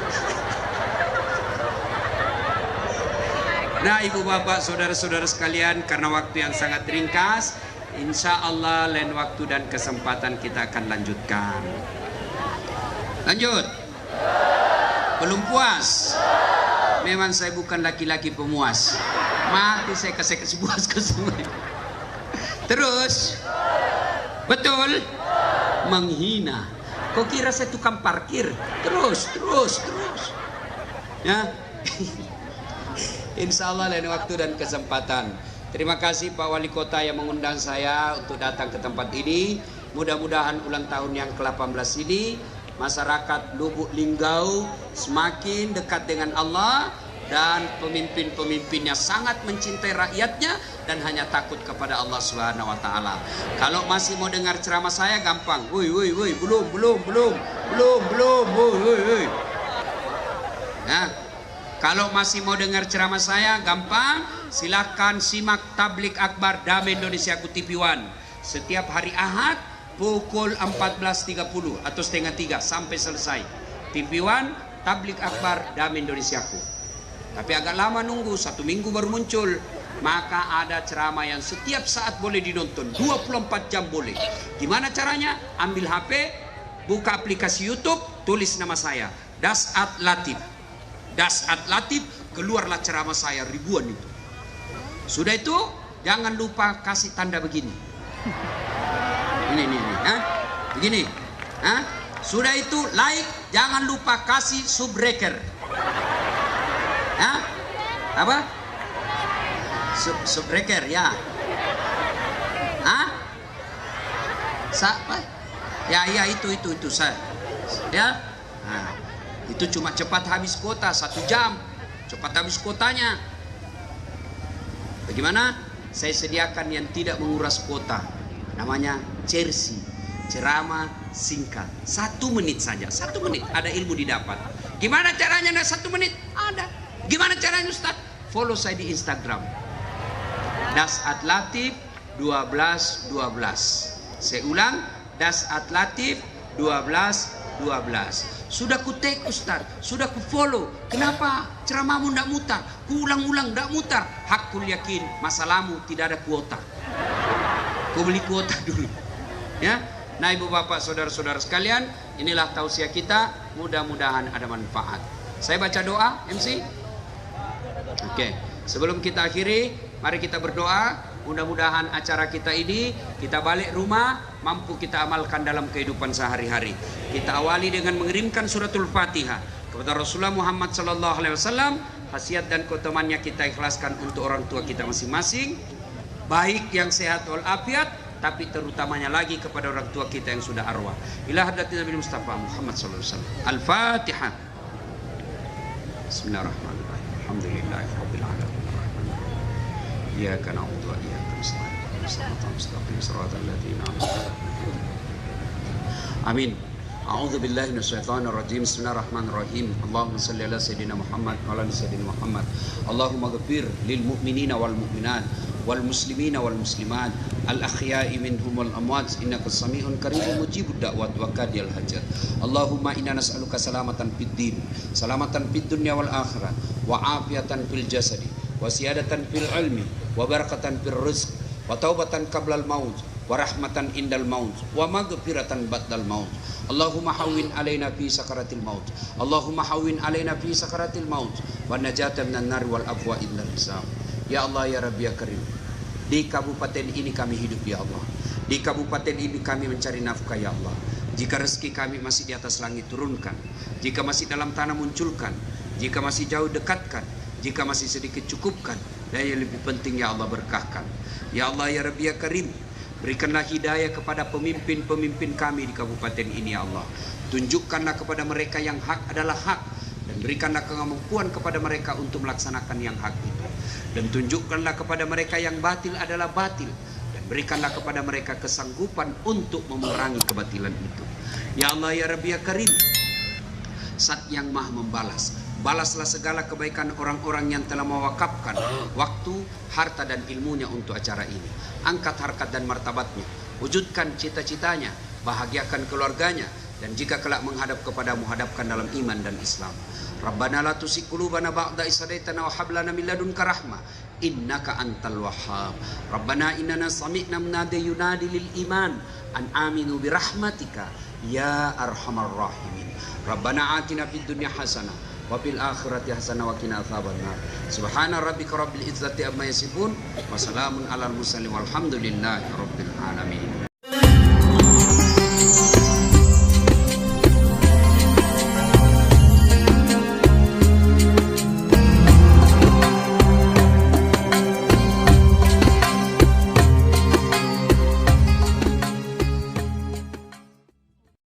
Nah, ibu bapak, saudara-saudara sekalian, karena waktu yang sangat ringkas, insya Allah lain waktu dan kesempatan kita akan lanjutkan. Lanjut. Belum puas? Memang saya bukan laki-laki pemuas. Mati saya kasih puas ke semua. Terus, betul? Menghina. Kok kira saya tukang parkir? Terus. Ya. Insya Allah lain waktu dan kesempatan. Terima kasih Pak Wali Kota yang mengundang saya untuk datang ke tempat ini. Mudah-mudahan ulang tahun yang ke-18 ini masyarakat Lubuk Linggau semakin dekat dengan Allah, dan pemimpin-pemimpinnya sangat mencintai rakyatnya dan hanya takut kepada Allah Subhanahu wa taala. Kalau masih mau dengar ceramah saya gampang. Woi, belum. Woi. Nah, kalau masih mau dengar ceramah saya gampang, silahkan simak tablik akbar Damai Indonesia TV One setiap hari Ahad pukul 14.30 atau setengah 3 sampai selesai. TV One tablik akbar Damai Indonesiaku. Tapi agak lama nunggu, 1 minggu baru muncul. Maka ada ceramah yang setiap saat boleh dinonton, 24 jam boleh. Gimana caranya? Ambil HP, buka aplikasi YouTube, tulis nama saya, Dasat Latif, keluarlah ceramah saya ribuan itu. Sudah itu, jangan lupa kasih tanda begini. Ini, begini. Sudah itu, like, jangan lupa kasih subbreaker. Apa? Subbreaker, ya. Ya, itu saya. Ya. Nah, itu cuma cepat habis kuota 1 jam. Cepat habis kuotanya. Bagaimana? Saya sediakan yang tidak menguras kuota. Namanya Cersi, ceramah singkat. 1 menit saja. 1 menit ada ilmu didapat. Gimana caranya? 1 menit? Ada. Gimana caranya Ustaz? Follow saya di Instagram. Dasat Latif 1212. Saya ulang, Dasat Latif 1212. Sudah ku tag Ustaz, sudah ku follow. Kenapa ceramahmu tidak mutar? Ku ulang-ulang tidak mutar. Hakul yakin masalahmu tidak ada kuota. Ku beli kuota dulu. Ya. Nah, ibu bapak, saudara-saudara sekalian, inilah tausiah kita. Mudah-mudahan ada manfaat. Saya baca doa, MC. Oke. Sebelum kita akhiri, mari kita berdoa. Mudah-mudahan acara kita ini, kita balik rumah mampu kita amalkan dalam kehidupan sehari-hari. Kita awali dengan mengirimkan suratul Fatihah kepada Rasulullah Muhammad SAW. Khasiat dan keutamannya kita ikhlaskan untuk orang tua kita masing-masing, baik yang sehat walafiat, tapi terutamanya lagi kepada orang tua kita yang sudah arwah. Ila hadratin Nabi Mustafa Muhammad SAW. Al-Fatihah. Bismillahirrahmanirrahim. Alhamdulillahirabbil alamin. Iyyaka na'budu wa iyyaka nasta'in. Shiratal mustaqim, shiratal ladzina an'amta 'alaihim. Amin. A'udzu billahi minasyaitonir rajim. Bismillahirrahmanirrahim. Allahumma shalli ala sayidina Muhammad wa ala sayidina Muhammad. Allahumma ighfir lil mu'minina wal mu'minat wal muslimina wal muslimat al ahya'i minhum wal amwat innaka sami'un qaribun mujibud da'wat wa qadiyal hajat. Allahumma inna nas'aluka salamatan fid din, salamatan fid dunya wal akhirah, wa afiyatan fil jasadi, wa siyadatan fil ilmi, wa barakatan fil rizq, wa taubatan qablal maut, wa rahmatan indal maut, wa maghfiratan ba'dal maut. Allahumma hawwin alaina fi sakaratil maut. Allahumma hawwin alaina fi sakaratil maut wa najatan minan nar wal afwa indal hisab. Ya Allah, ya Rabbi, ya Karim. Di kabupaten ini kami hidup, ya Allah. Di kabupaten ini kami mencari nafkah, ya Allah. Jika rezeki kami masih di atas langit, turunkan. Jika masih dalam tanah, munculkan. Jika masih jauh, dekatkan. Jika masih sedikit, cukupkan. Dan yang lebih penting, ya Allah, berkahkan. Ya Allah, ya Rabbi, ya Karim, berikanlah hidayah kepada pemimpin-pemimpin kami di kabupaten ini, ya Allah. Tunjukkanlah kepada mereka yang hak adalah hak, dan berikanlah kemampuan kepada mereka untuk melaksanakan yang hak itu. Dan tunjukkanlah kepada mereka yang batil adalah batil, dan Berikanlah kepada mereka kesanggupan untuk memerangi kebatilan itu. Ya Allah ya Rabbi ya Karim, Zat yang Maha membalas, balaslah segala kebaikan orang-orang yang telah mewakafkan waktu, harta dan ilmunya untuk acara ini. Angkat harkat dan martabatnya, wujudkan cita-citanya, bahagiakan keluarganya, dan jika kelak menghadap kepadamu, hadapkan dalam iman dan Islam. Rabbana la tuzigh qulubana ba'da idh hadaitana wa hab lana min ladunka rahmah innaka antal wahhab. Rabbana innana sami'na munadiyan yunadi lil iman an aminu bi rahmatika ya arhamar rahimin. Rabbana atina fid dunya hasanah wa fil akhirati hasanah wa qina adzabannar. Subhana rabbika rabbil izzati amma yasifun wa salamun alal mursalin walhamdulillahi rabbil alamin.